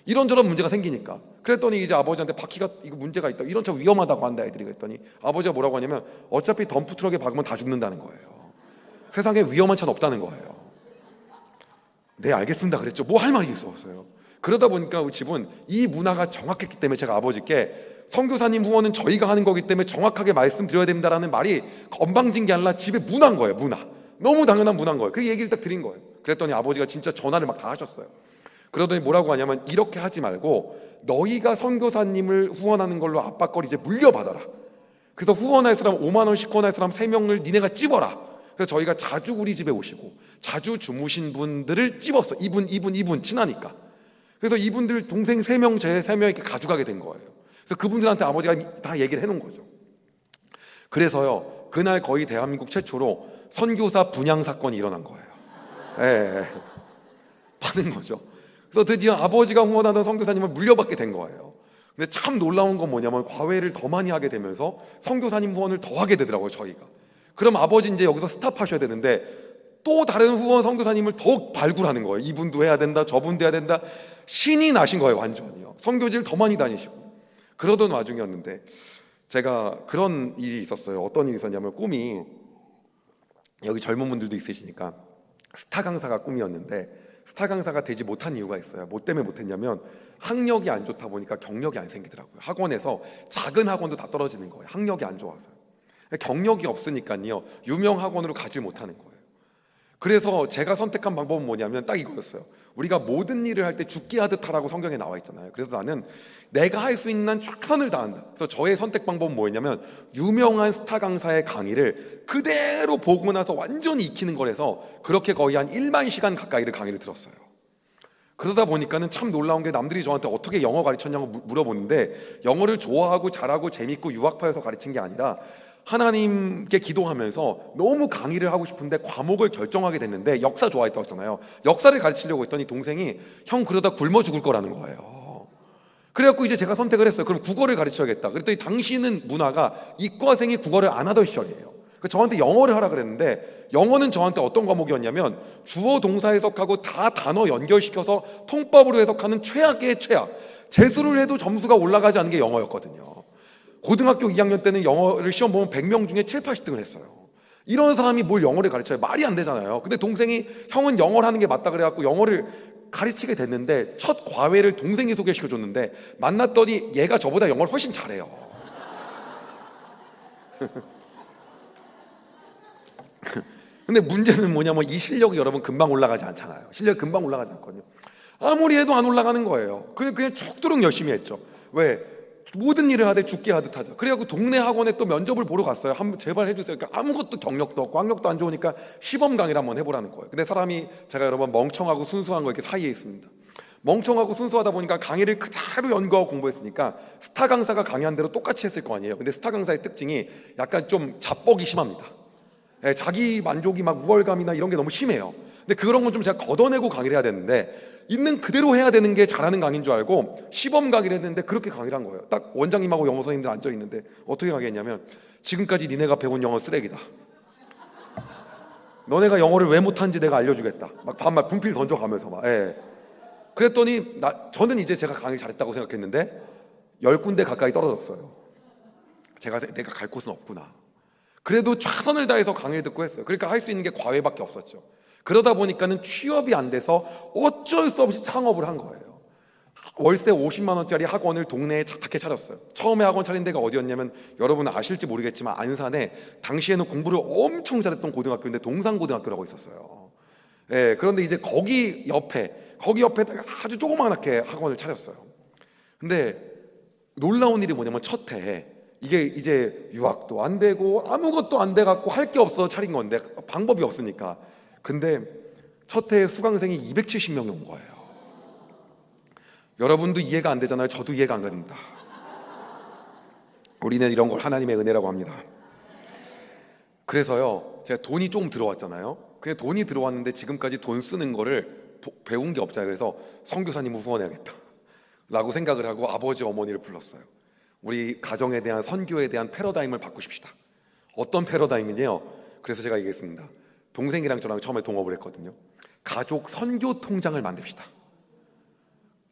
이런저런 문제가 생기니까. 그랬더니 이제 아버지한테 바퀴가 이거 문제가 있다. 이런 차 위험하다고 한다 애들이. 그랬더니 아버지가 뭐라고 하냐면 어차피 덤프트럭에 박으면 다 죽는다는 거예요. 세상에 위험한 차는 없다는 거예요. 네, 알겠습니다 그랬죠. 뭐 할 말이 있었어요. 그러다 보니까 우리 집은 이 문화가 정확했기 때문에 제가 아버지께 선교사님 후원은 저희가 하는 거기 때문에 정확하게 말씀드려야 됩니다라는 말이 건방진 게 아니라 집에 문화인 거예요. 문화. 너무 당연한 문화인 거예요. 그 얘기를 딱 드린 거예요. 그랬더니 아버지가 진짜 전화를 막 다 하셨어요. 그러더니 뭐라고 하냐면 이렇게 하지 말고 너희가 선교사님을 후원하는 걸로 아빠 걸 이제 물려받아라. 그래서 후원할 사람 5만 원씩 후원할 사람 3명을 니네가 찝어라. 그래서 저희가 자주 우리 집에 오시고 자주 주무신 분들을 찝었어. 이분 친하니까. 그래서 이분들 동생 3명, 제 3명 이렇게 가져가게 된 거예요. 그래서 그분들한테 아버지가 다 얘기를 해놓은 거죠. 그래서요 그날 거의 대한민국 최초로 선교사 분양 사건이 일어난 거예요. 예, 받은 거죠. 그래서 드디어 아버지가 후원하던 선교사님을 물려받게 된 거예요. 근데 참 놀라운 건 뭐냐면 과외를 더 많이 하게 되면서 선교사님 후원을 더 하게 되더라고요, 저희가. 그럼 아버지 이제 여기서 스탑하셔야 되는데 또 다른 후원 선교사님을 더 발굴하는 거예요. 이분도 해야 된다, 저분도 해야 된다. 신이 나신 거예요, 완전히요. 선교지를 더 많이 다니시고. 그러던 와중이었는데 제가 그런 일이 있었어요. 어떤 일이 있었냐면 꿈이, 여기 젊은 분들도 있으시니까 스타 강사가 꿈이었는데 스타 강사가 되지 못한 이유가 있어요. 뭐 때문에 못했냐면 학력이 안 좋다 보니까 경력이 안 생기더라고요. 학원에서 작은 학원도 다 떨어지는 거예요. 학력이 안 좋아서. 경력이 없으니까요 유명 학원으로 가지 못하는 거예요. 그래서 제가 선택한 방법은 뭐냐면 딱 이거였어요. 우리가 모든 일을 할 때 죽기 하듯 하라고 성경에 나와 있잖아요. 그래서 나는 내가 할 수 있는 한 최선을 다한다. 그래서 저의 선택 방법은 뭐였냐면 유명한 스타 강사의 강의를 그대로 보고 나서 완전히 익히는 거라서 그렇게 거의 한 1만 시간 가까이를 강의를 들었어요. 그러다 보니까는 참 놀라운 게 남들이 저한테 어떻게 영어 가르쳤냐고 물어보는데 영어를 좋아하고 잘하고 재밌고 유학파여서 가르친 게 아니라 하나님께 기도하면서 너무 강의를 하고 싶은데 과목을 결정하게 됐는데 역사 좋아했다고 했잖아요. 역사를 가르치려고 했더니 동생이 형 그러다 굶어 죽을 거라는 거예요. 그래갖고 이제 제가 선택을 했어요. 그럼 국어를 가르쳐야겠다. 그랬더니 당시는 문화가 이과생이 국어를 안 하던 시절이에요. 그래서 저한테 영어를 하라 그랬는데, 영어는 저한테 어떤 과목이었냐면 주어 동사 해석하고 다 단어 연결시켜서 통밥으로 해석하는 최악의 최악. 재수를 해도 점수가 올라가지 않는 게 영어였거든요. 고등학교 2학년 때는 영어를 시험 보면 100명 중에 7, 80등을 했어요. 이런 사람이 뭘 영어를 가르쳐요? 말이 안 되잖아요. 근데 동생이 형은 영어를 하는 게 맞다 그래갖고 영어를 가르치게 됐는데, 첫 과외를 동생이 소개시켜줬는데 만났더니 얘가 저보다 영어를 훨씬 잘해요. 근데 문제는 뭐냐면 이 실력이 여러분 금방 올라가지 않잖아요. 실력이 금방 올라가지 않거든요. 아무리 해도 안 올라가는 거예요. 그냥 촉도록 열심히 했죠. 왜? 모든 일을 하되 죽게 하듯 하자. 그래갖고 동네 학원에 또 면접을 보러 갔어요. 한번 제발 해주세요. 그러니까 아무것도 경력도 없고 학력도 안 좋으니까 시범 강의를 한번 해보라는 거예요. 근데 사람이, 제가 여러분 멍청하고 순수한 거 이렇게 사이에 있습니다. 멍청하고 순수하다 보니까 강의를 그대로 연구하고 공부했으니까 스타 강사가 강의한 대로 똑같이 했을 거 아니에요. 근데 스타 강사의 특징이 약간 좀 자뻑이 심합니다. 자기 만족이 막 우월감이나 이런 게 너무 심해요. 근데 그런 건 좀 제가 걷어내고 강의를 해야 되는데, 있는 그대로 해야 되는 게 잘하는 강의인 줄 알고 시범 강의를 했는데 그렇게 강의를 한 거예요. 딱 원장님하고 영어 선생님들 앉아 있는데 어떻게 강의했냐면, 지금까지 니네가 배운 영어 쓰레기다. 너네가 영어를 왜 못하는지 내가 알려주겠다. 막 반말 분필 던져가면서 막. 그랬더니 저는 이제 제가 강의를 잘했다고 생각했는데 10군데 가까이 떨어졌어요. 내가 갈 곳은 없구나. 그래도 최선을 다해서 강의를 듣고 했어요. 그러니까 할 수 있는 게 과외밖에 없었죠. 그러다 보니까는 취업이 안 돼서 어쩔 수 없이 창업을 한 거예요. 월세 50만 원짜리 학원을 동네에 작게 차렸어요. 처음에 학원 차린 데가 어디였냐면, 여러분 아실지 모르겠지만 안산에 당시에는 공부를 엄청 잘했던 고등학교인데 동산고등학교라고 있었어요. 그런데 이제 거기 옆에다가 아주 조그맣게 학원을 차렸어요. 근데 놀라운 일이 뭐냐면, 첫 해에 이게 이제 유학도 안 되고 아무것도 안 돼갖고 할 게 없어 차린 건데, 방법이 없으니까. 근데 첫 해에 수강생이 270명이 온 거예요. 여러분도 이해가 안 되잖아요. 저도 이해가 안 갑니다. 우리는 이런 걸 하나님의 은혜라고 합니다. 그래서요, 제가 돈이 조금 들어왔잖아요. 그냥 돈이 들어왔는데 지금까지 돈 쓰는 거를 배운 게 없잖아요. 그래서 선교사님을 후원해야겠다 라고 생각을 하고 아버지 어머니를 불렀어요. 우리 가정에 대한, 선교에 대한 패러다임을 바꾸십시다. 어떤 패러다임이냐요? 그래서 제가 얘기했습니다. 동생이랑 저랑 처음에 동업을 했거든요. 가족 선교 통장을 만듭시다.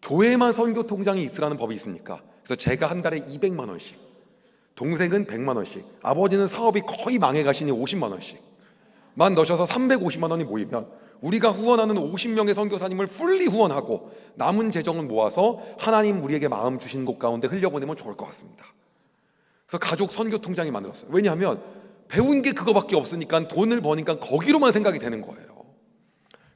교회만 선교 통장이 있으라는 법이 있습니까? 그래서 제가 한 달에 200만 원씩, 동생은 100만 원씩, 아버지는 사업이 거의 망해가시니 50만 원씩 만 넣으셔서 350만 원이 모이면 우리가 후원하는 50명의 선교사님을 풀리 후원하고 남은 재정을 모아서 하나님 우리에게 마음 주신 곳 가운데 흘려보내면 좋을 것 같습니다. 그래서 가족 선교 통장이 만들었어요. 왜냐하면 배운 게 그거밖에 없으니까, 돈을 버니까 거기로만 생각이 되는 거예요.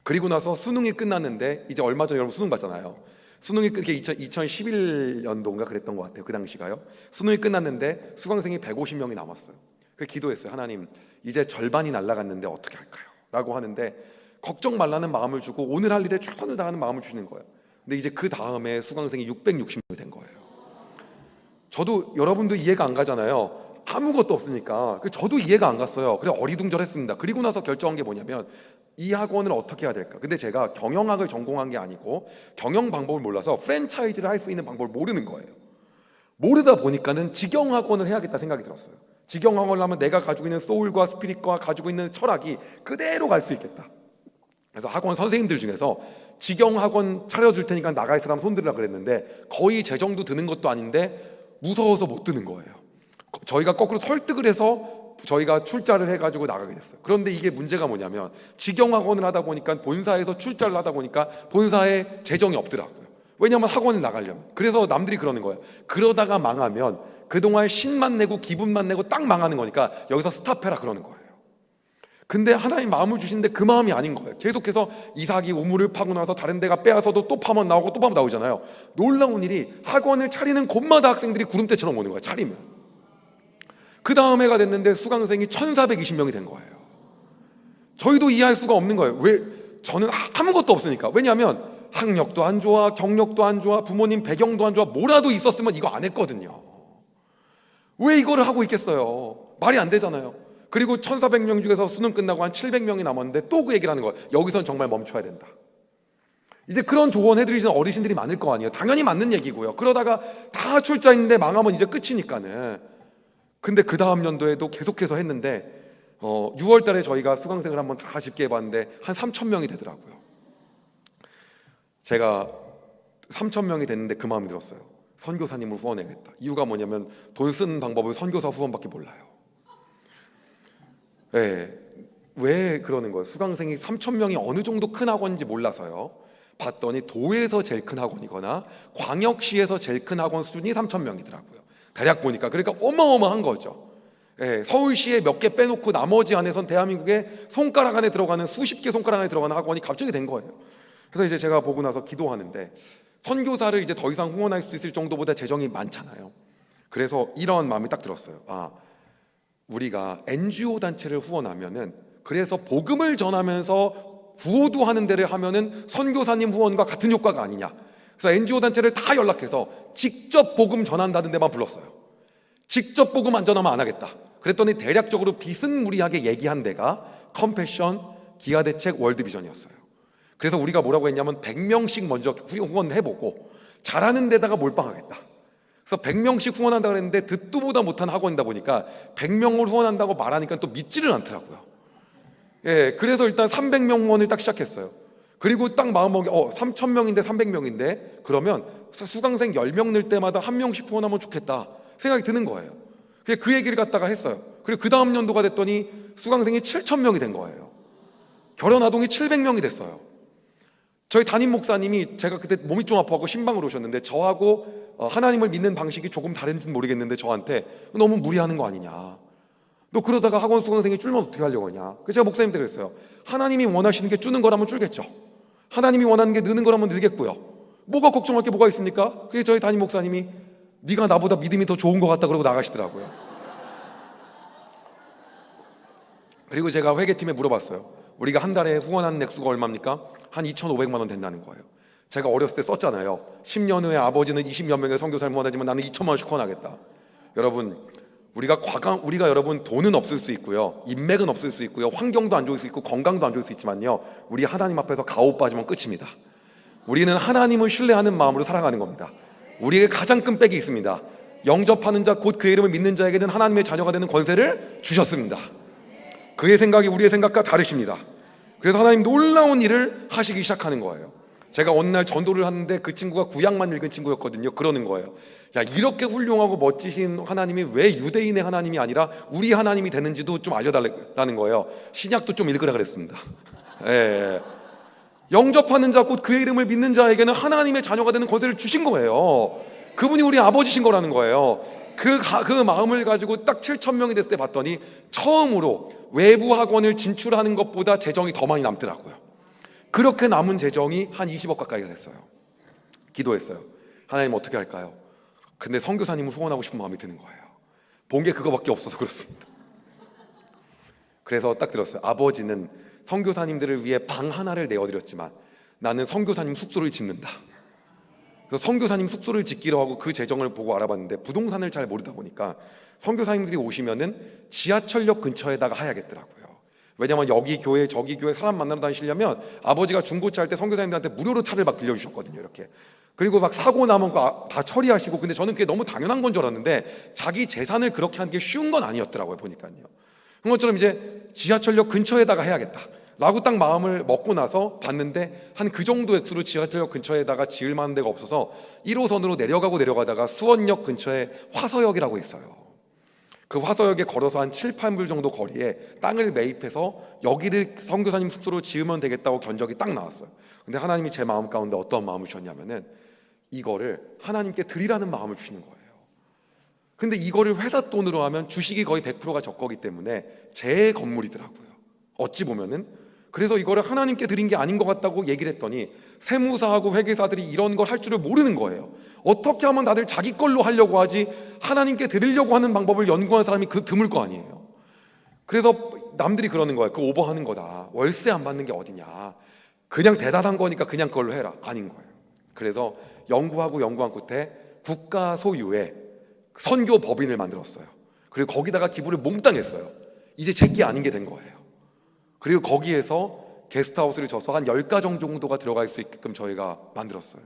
그리고 나서 수능이 끝났는데, 이제 얼마 전에 여러분 수능 봤잖아요. 수능이 끝게 2011년도인가 그랬던 것 같아요. 그 당시가요. 수능이 끝났는데 수강생이 150명이 남았어요. 그래서 기도했어요. 하나님, 이제 절반이 날아갔는데 어떻게 할까요? 라고 하는데, 걱정 말라는 마음을 주고 오늘 할 일에 최선을 다하는 마음을 주시는 거예요. 근데 이제 그 다음에 수강생이 660명이 된 거예요. 저도, 여러분도 이해가 안 가잖아요. 아무것도 없으니까. 저도 이해가 안 갔어요. 그래 어리둥절했습니다. 그리고 나서 결정한 게 뭐냐면, 이 학원을 어떻게 해야 될까? 근데 제가 경영학을 전공한 게 아니고 경영 방법을 몰라서 프랜차이즈를 할 수 있는 방법을 모르는 거예요. 모르다 보니까는 직영학원을 해야겠다 생각이 들었어요. 직영학원을 하면 내가 가지고 있는 소울과 스피릿과 가지고 있는 철학이 그대로 갈 수 있겠다. 그래서 학원 선생님들 중에서 직영학원 차려줄 테니까 나갈 사람 손들으라 그랬는데, 거의 재정도 드는 것도 아닌데 무서워서 못 드는 거예요. 저희가 거꾸로 설득을 해서 저희가 출자를 해가지고 나가게 됐어요. 그런데 이게 문제가 뭐냐면, 직영학원을 하다 보니까 본사에서 출자를 하다 보니까 본사에 재정이 없더라고요. 왜냐하면 학원을 나가려면. 그래서 남들이 그러는 거예요. 그러다가 망하면 그동안 신만 내고 기분만 내고 딱 망하는 거니까 여기서 스탑해라 그러는 거예요. 근데 하나님 마음을 주시는데 그 마음이 아닌 거예요. 계속해서 이삭이 우물을 파고 나서 다른 데가 빼앗아도 또 파면 나오고 또 파면 나오잖아요. 놀라운 일이, 학원을 차리는 곳마다 학생들이 구름대처럼 오는 거예요. 차리면. 그 다음 해가 됐는데 수강생이 1420명이 된 거예요. 저희도 이해할 수가 없는 거예요. 왜? 저는 아무것도 없으니까. 왜냐하면 학력도 안 좋아, 경력도 안 좋아, 부모님 배경도 안 좋아, 뭐라도 있었으면 이거 안 했거든요. 왜 이거를 하고 있겠어요? 말이 안 되잖아요. 그리고 1400명 중에서 수능 끝나고 한 700명이 남았는데 또 그 얘기를 하는 거예요. 여기선 정말 멈춰야 된다. 이제 그런 조언 해드리시는 어르신들이 많을 거 아니에요. 당연히 맞는 얘기고요. 그러다가 다 출자했는데 망하면 이제 끝이니까는. 근데 그 다음 연도에도 계속해서 했는데 6월 달에 저희가 수강생을 한번 다 집계 해봤는데 한 3,000명이 되더라고요. 제가 3,000명이 됐는데 그 마음이 들었어요. 선교사님을 후원해야겠다. 이유가 뭐냐면 돈 쓰는 방법을 선교사 후원밖에 몰라요. 네. 왜 그러는 거예요? 수강생이 3,000명이 어느 정도 큰 학원인지 몰라서요. 봤더니 도에서 제일 큰 학원이거나 광역시에서 제일 큰 학원 수준이 3,000명이더라고요. 대략 보니까. 그러니까 어마어마한 거죠. 예, 서울시에 몇 개 빼놓고 나머지 안에선 대한민국에 손가락 안에 들어가는 수십 개 손가락 안에 들어가는 학원이 갑자기 된 거예요. 그래서 이제 제가 보고 나서 기도하는데 선교사를 이제 더 이상 후원할 수 있을 정도보다 재정이 많잖아요. 그래서 이런 마음이 딱 들었어요. 우리가 NGO 단체를 후원하면은 그래서 복음을 전하면서 구호도 하는 데를 하면은 선교사님 후원과 같은 효과가 아니냐. 그래서 NGO 단체를 다 연락해서 직접 복음 전한다는 데만 불렀어요. 직접 복음 안 전하면 안 하겠다. 그랬더니 대략적으로 비스무리하게 얘기한 데가 컴패션, 기아대책, 월드비전이었어요. 그래서 우리가 뭐라고 했냐면 100명씩 먼저 후원해보고 잘하는 데다가 몰빵하겠다. 그래서 100명씩 후원한다고 했는데 듣도 보다 못한 학원이다 보니까 100명을 후원한다고 말하니까 또 믿지를 않더라고요. 예, 그래서 일단 300명 후원을 딱 시작했어요. 그리고 딱 마음먹은 게 3,000명인데 300명인데 그러면 수강생 10명 늘 때마다 한 명씩 후원하면 좋겠다 생각이 드는 거예요. 그 얘기를 갖다가 했어요. 그리고 그 다음 연도가 됐더니 수강생이 7,000명이 된 거예요. 결혼 아동이 700명이 됐어요. 저희 담임 목사님이 제가 그때 몸이 좀 아파하고 신방으로 오셨는데 저하고 하나님을 믿는 방식이 조금 다른지는 모르겠는데 저한테 너무 무리하는 거 아니냐. 너 그러다가 학원 수강생이 줄면 어떻게 하려고 하냐. 그래서 제가 목사님한테 그랬어요. 하나님이 원하시는 게 줄는 거라면 줄겠죠. 하나님이 원하는 게 느는 거라면 늘겠고요. 뭐가 걱정할 게 뭐가 있습니까? 그게 저희 담임 목사님이 네가 나보다 믿음이 더 좋은 것 같다 그러고 나가시더라고요. 그리고 제가 회계팀에 물어봤어요. 우리가 한 달에 후원하는 액수가 얼마입니까? 한 2,500만 원 된다는 거예요. 제가 어렸을 때 썼잖아요. 10년 후에 아버지는 20몇 명의 선교사를 후원하지만 나는 2천만 원씩 후원하겠다. 여러분, 우리가 여러분 돈은 없을 수 있고요, 인맥은 없을 수 있고요, 환경도 안 좋을 수 있고 건강도 안 좋을 수 있지만요, 우리 하나님 앞에서 가오 빠지면 끝입니다. 우리는 하나님을 신뢰하는 마음으로 살아가는 겁니다. 우리에게 가장 큰 빽이 있습니다. 영접하는 자 곧 그의 이름을 믿는 자에게는 하나님의 자녀가 되는 권세를 주셨습니다. 그의 생각이 우리의 생각과 다르십니다. 그래서 하나님 놀라운 일을 하시기 시작하는 거예요. 제가 어느 날 전도를 하는데 그 친구가 구약만 읽은 친구였거든요. 그러는 거예요. 야, 이렇게 훌륭하고 멋지신 하나님이 왜 유대인의 하나님이 아니라 우리 하나님이 되는지도 좀 알려달라는 거예요. 신약도 좀 읽으라 그랬습니다. 예. 영접하는 자 곧 그의 이름을 믿는 자에게는 하나님의 자녀가 되는 권세를 주신 거예요. 그분이 우리 아버지신 거라는 거예요. 그 마음을 가지고 딱 7,000명이 됐을 때 봤더니 처음으로 외부 학원을 진출하는 것보다 재정이 더 많이 남더라고요. 그렇게 남은 재정이 한 20억 가까이가 됐어요. 기도했어요. 하나님 어떻게 할까요? 근데 선교사님을 후원하고 싶은 마음이 드는 거예요. 본 게 그거밖에 없어서 그렇습니다. 그래서 딱 들었어요. 아버지는 선교사님들을 위해 방 하나를 내어드렸지만 나는 선교사님 숙소를 짓는다. 그래서 선교사님 숙소를 짓기로 하고 그 재정을 보고 알아봤는데 부동산을 잘 모르다 보니까 선교사님들이 오시면은 지하철역 근처에다가 하야겠더라고요. 왜냐면 여기 교회 저기 교회 사람 만나러 다니시려면 아버지가 중고차 할 때 선교사님들한테 무료로 차를 막 빌려주셨거든요. 이렇게. 그리고 막 사고 나면 다 처리하시고. 근데 저는 그게 너무 당연한 건 줄 알았는데 자기 재산을 그렇게 하는 게 쉬운 건 아니었더라고요. 보니까요. 그런 것처럼 이제 지하철역 근처에다가 해야겠다 라고 딱 마음을 먹고 나서 봤는데 한 그 정도 액수로 지하철역 근처에다가 지을 만한 데가 없어서 1호선으로 내려가다가 수원역 근처에 화서역이라고 있어요. 그 화서역에 걸어서 한 7, 8불 정도 거리에 땅을 매입해서 여기를 선교사님 숙소로 지으면 되겠다고 견적이 딱 나왔어요. 근데 하나님이 제 마음 가운데 어떤 마음을 주셨냐면은 이거를 하나님께 드리라는 마음을 주시는 거예요. 근데 이거를 회사 돈으로 하면 주식이 거의 100%가 적 거기 때문에 제 건물이더라고요. 어찌 보면은. 그래서 이거를 하나님께 드린 게 아닌 것 같다고 얘기를 했더니 세무사하고 회계사들이 이런 걸 할 줄을 모르는 거예요. 어떻게 하면 다들 자기 걸로 하려고 하지 하나님께 드리려고 하는 방법을 연구한 사람이 드물 거 아니에요. 그래서 남들이 그러는 거예요. 그 오버하는 거다. 월세 안 받는 게 어디냐. 그냥 대단한 거니까 그냥 그걸로 해라. 아닌 거예요. 그래서 연구한 끝에 국가 소유의 선교 법인을 만들었어요. 그리고 거기다가 기부를 몽땅 했어요. 이제 제게 아닌 게 된 거예요. 그리고 거기에서 게스트하우스를 져서 한 10가정 정도가 들어갈 수 있게끔 저희가 만들었어요.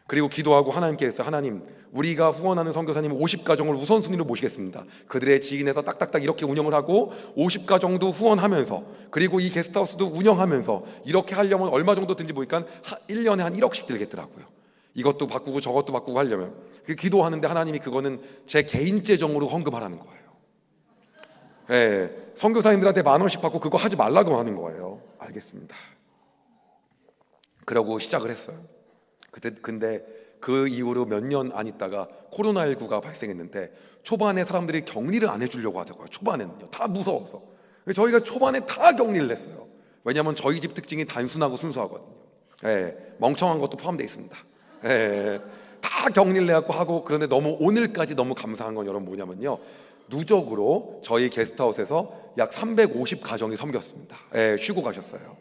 그리고 기도하고 하나님께 했어요. 하나님, 우리가 후원하는 선교사님 50가정을 우선순위로 모시겠습니다. 그들의 지인에서 딱딱딱 이렇게 운영을 하고 50가정도 후원하면서, 그리고 이 게스트하우스도 운영하면서 이렇게 하려면 얼마 정도 든지 보니까 1년에 한 1억씩 들겠더라고요. 이것도 바꾸고 저것도 바꾸고 하려면. 기도하는데 하나님이 그거는 제 개인 재정으로 헌금하라는 거예요. 예, 선교사님들한테 10,000원씩 받고 그거 하지 말라고 하는 거예요. 알겠습니다. 그러고 시작을 했어요. 근데 그 이후로 몇 년 안 있다가 코로나19가 발생했는데 초반에 사람들이 격리를 안 해주려고 하더라고요. 초반에는요, 다 무서워서. 저희가 초반에 다 격리를 했어요. 왜냐하면 저희 집 특징이 단순하고 순수하거든요. 예, 멍청한 것도 포함되어 있습니다. 예, 다 격리를 해갖고 하고. 그런데 너무 오늘까지 너무 감사한 건 여러분 뭐냐면요, 누적으로 저희 게스트하우스에서 약 350가정이 섬겼습니다. 예, 쉬고 가셨어요.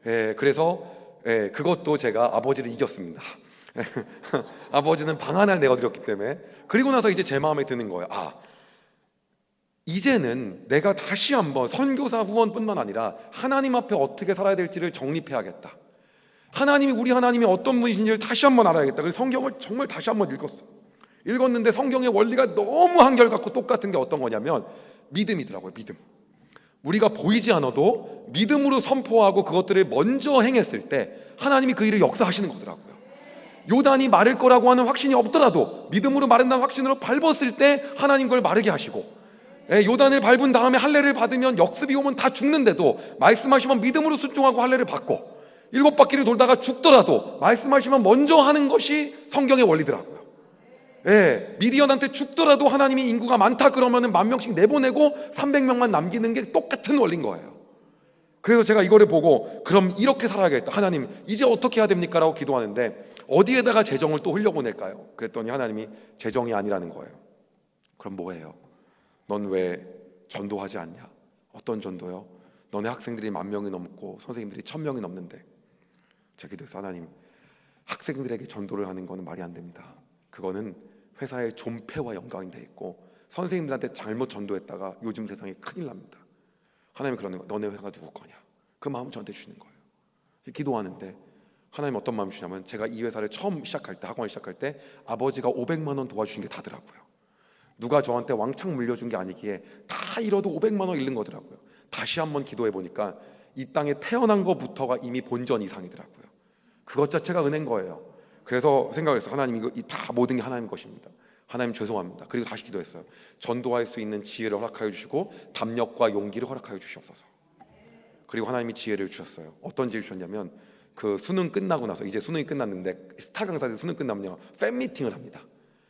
예, 그래서 그것도 제가 아버지를 이겼습니다. 아버지는 방 하나를 내어드렸기 때문에. 그리고 나서 이제 제 마음에 드는 거예요. 이제는 내가 다시 한번 선교사 후원뿐만 아니라 하나님 앞에 어떻게 살아야 될지를 정립해야겠다. 우리 하나님이 어떤 분이신지를 다시 한번 알아야겠다. 그래서 성경을 정말 다시 한번 읽었는데 성경의 원리가 너무 한결같고 똑같은 게 어떤 거냐면 믿음이더라고요. 믿음. 우리가 보이지 않아도 믿음으로 선포하고 그것들을 먼저 행했을 때 하나님이 그 일을 역사하시는 거더라고요. 요단이 마를 거라고 하는 확신이 없더라도 믿음으로 마른다는 확신으로 밟았을 때 하나님 그걸 마르게 하시고, 요단을 밟은 다음에 할례를 받으면 역습이 오면 다 죽는데도 말씀하시면 믿음으로 순종하고 할례를 받고, 7바퀴를 돌다가 죽더라도 말씀하시면 먼저 하는 것이 성경의 원리더라고요. 미디언한테 죽더라도 하나님이 인구가 많다 그러면은 10,000명씩 내보내고 300명만 남기는 게 똑같은 원리인 거예요. 그래서 제가 이거를 보고 그럼 이렇게 살아야겠다. 하나님, 이제 어떻게 해야 됩니까? 라고 기도하는데 어디에다가 재정을 또 흘려보낼까요? 그랬더니 하나님이 재정이 아니라는 거예요. 그럼 뭐예요? 넌 왜 전도하지 않냐? 어떤 전도요? 너네 학생들이 10,000명이 넘고 선생님들이 1,000명이 넘는데. 제가 기도해서 하나님, 학생들에게 전도를 하는 거는 말이 안 됩니다. 그거는 회사의 존폐와 연관이 돼 있고 선생님들한테 잘못 전도했다가 요즘 세상에 큰일 납니다. 하나님 그러는 거예요. 너네 회사가 누구 거냐? 그 마음 저한테 주시는 거예요. 기도하는데 하나님 어떤 마음 주시냐면, 제가 이 회사를 처음 시작할 때, 학원을 시작할 때 아버지가 500만 원 도와주신 게 다더라고요. 누가 저한테 왕창 물려준 게 아니기에 다 잃어도 500만 원 잃는 거더라고요. 다시 한번 기도해 보니까 이 땅에 태어난 것부터가 이미 본전 이상이더라고요. 그것 자체가 은혜인 거예요. 그래서 생각했어요. 하나님, 이거 다 모든 게 하나님 것입니다. 하나님 죄송합니다. 그리고 다시 기도했어요. 전도할 수 있는 지혜를 허락하여 주시고 담력과 용기를 허락하여 주시옵소서. 그리고 하나님이 지혜를 주셨어요. 어떤 지혜를 주셨냐면, 그 수능 끝나고 나서, 이제 수능이 끝났는데 스타 강사들 수능 끝나면요 팬미팅을 합니다.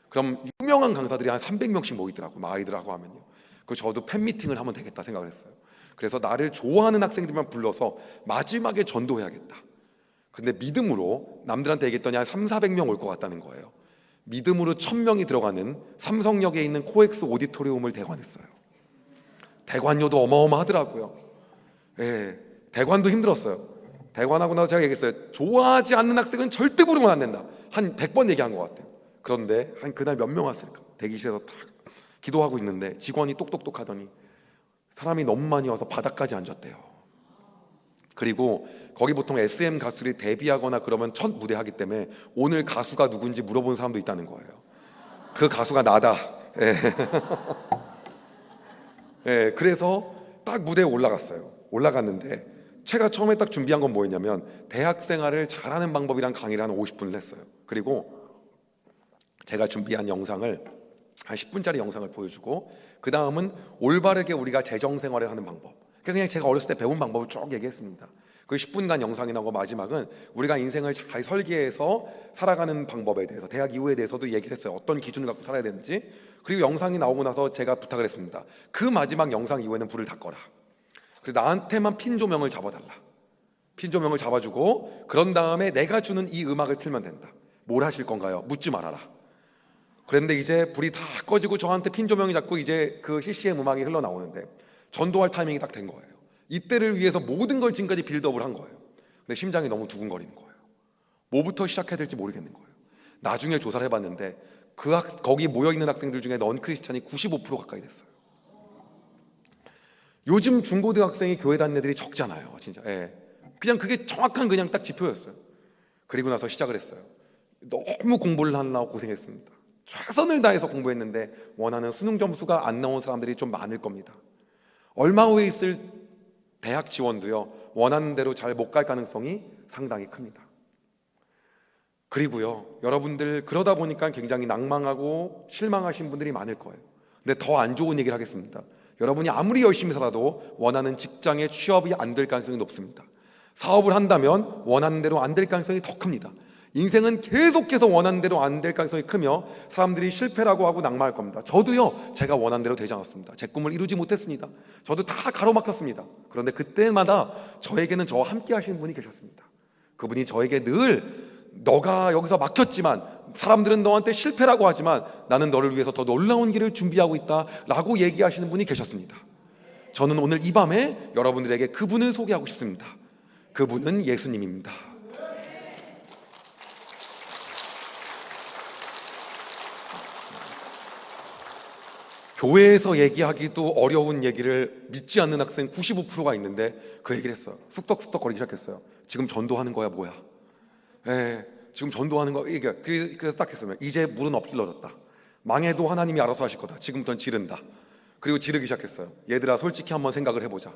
그럼 유명한 강사들이 한 300명씩 모이더라고요. 아이들하고 하면요. 그 저도 팬미팅을 하면 되겠다 생각을 했어요. 그래서 나를 좋아하는 학생들만 불러서 마지막에 전도해야겠다. 근데 믿음으로 남들한테 얘기했더니 한 300~400명 올 것 같다는 거예요. 믿음으로 1,000명이 들어가는 삼성역에 있는 코엑스 오디토리움을 대관했어요. 대관료도 어마어마하더라고요. 대관도 힘들었어요. 대관하고 나서 제가 얘기했어요. 좋아하지 않는 학생은 절대 부르면 안 된다. 한 100번 얘기한 것 같아요. 그런데 한 그날 몇 명 왔을까? 대기실에서 딱 기도하고 있는데 직원이 똑똑똑 하더니 사람이 너무 많이 와서 바닥까지 앉았대요. 그리고 거기 보통 SM 가수들이 데뷔하거나 그러면 첫 무대 하기 때문에 오늘 가수가 누군지 물어보는 사람도 있다는 거예요. 그 가수가 나다. 그래서 딱 무대에 올라갔어요. 올라갔는데 제가 처음에 딱 준비한 건 뭐였냐면, 대학 생활을 잘하는 방법이란 강의를 한 50분을 했어요. 그리고 제가 준비한 영상을 한 10분짜리 영상을 보여주고, 그 다음은 올바르게 우리가 재정 생활을 하는 방법, 그냥 제가 어렸을 때 배운 방법을 쭉 얘기했습니다. 그 10분간 영상이 나오고 마지막은 우리가 인생을 잘 설계해서 살아가는 방법에 대해서, 대학 이후에 대해서도 얘기를 했어요. 어떤 기준을 갖고 살아야 되는지. 그리고 영상이 나오고 나서 제가 부탁을 했습니다. 그 마지막 영상 이후에는 불을 다 꺼라. 그리고 나한테만 핀 조명을 잡아달라. 핀 조명을 잡아주고 그런 다음에 내가 주는 이 음악을 틀면 된다. 뭘 하실 건가요? 묻지 말아라. 그런데 이제 불이 다 꺼지고 저한테 핀 조명이 잡고 이제 그 CCM 음악이 흘러나오는데 전도할 타이밍이 딱 된 거예요. 이때를 위해서 모든 걸 지금까지 빌드업을 한 거예요. 근데 심장이 너무 두근거리는 거예요. 뭐부터 시작해야 될지 모르겠는 거예요. 나중에 조사를 해봤는데 거기 모여있는 학생들 중에 넌 크리스찬이 95% 가까이 됐어요. 요즘 중고등학생이 교회 다니는 애들이 적잖아요, 진짜. 그냥 그게 정확한 그냥 딱 지표였어요. 그리고 나서 시작을 했어요. 너무 공부를 하느라고 고생했습니다. 최선을 다해서 공부했는데 원하는 수능 점수가 안 나온 사람들이 좀 많을 겁니다. 얼마 후에 있을 대학 지원도요, 원하는 대로 잘 못 갈 가능성이 상당히 큽니다. 그리고요, 여러분들 그러다 보니까 굉장히 낭망하고 실망하신 분들이 많을 거예요. 근데 더 안 좋은 얘기를 하겠습니다. 여러분이 아무리 열심히 살아도 원하는 직장에 취업이 안 될 가능성이 높습니다. 사업을 한다면 원하는 대로 안 될 가능성이 더 큽니다. 인생은 계속해서 원하는 대로 안 될 가능성이 크며 사람들이 실패라고 하고 낭만할 겁니다. 저도요, 제가 원하는 대로 되지 않았습니다. 제 꿈을 이루지 못했습니다. 저도 다 가로막혔습니다. 그런데 그때마다 저에게는 저와 함께 하시는 분이 계셨습니다. 그분이 저에게 늘 너가 여기서 막혔지만 사람들은 너한테 실패라고 하지만 나는 너를 위해서 더 놀라운 길을 준비하고 있다 라고 얘기하시는 분이 계셨습니다. 저는 오늘 이 밤에 여러분들에게 그분을 소개하고 싶습니다. 그분은 예수님입니다. 교회에서 얘기하기도 어려운 얘기를 믿지 않는 학생 95%가 있는데 그 얘기를 했어요. 쑥덕쑥덕 거리기 시작했어요. 지금 전도하는 거야 뭐야? 지금 전도하는 거 이게 그래서 딱 했어요. 이제 물은 엎질러졌다. 망해도 하나님이 알아서 하실 거다. 지금부터는 지른다. 그리고 지르기 시작했어요. 얘들아 솔직히 한번 생각을 해보자.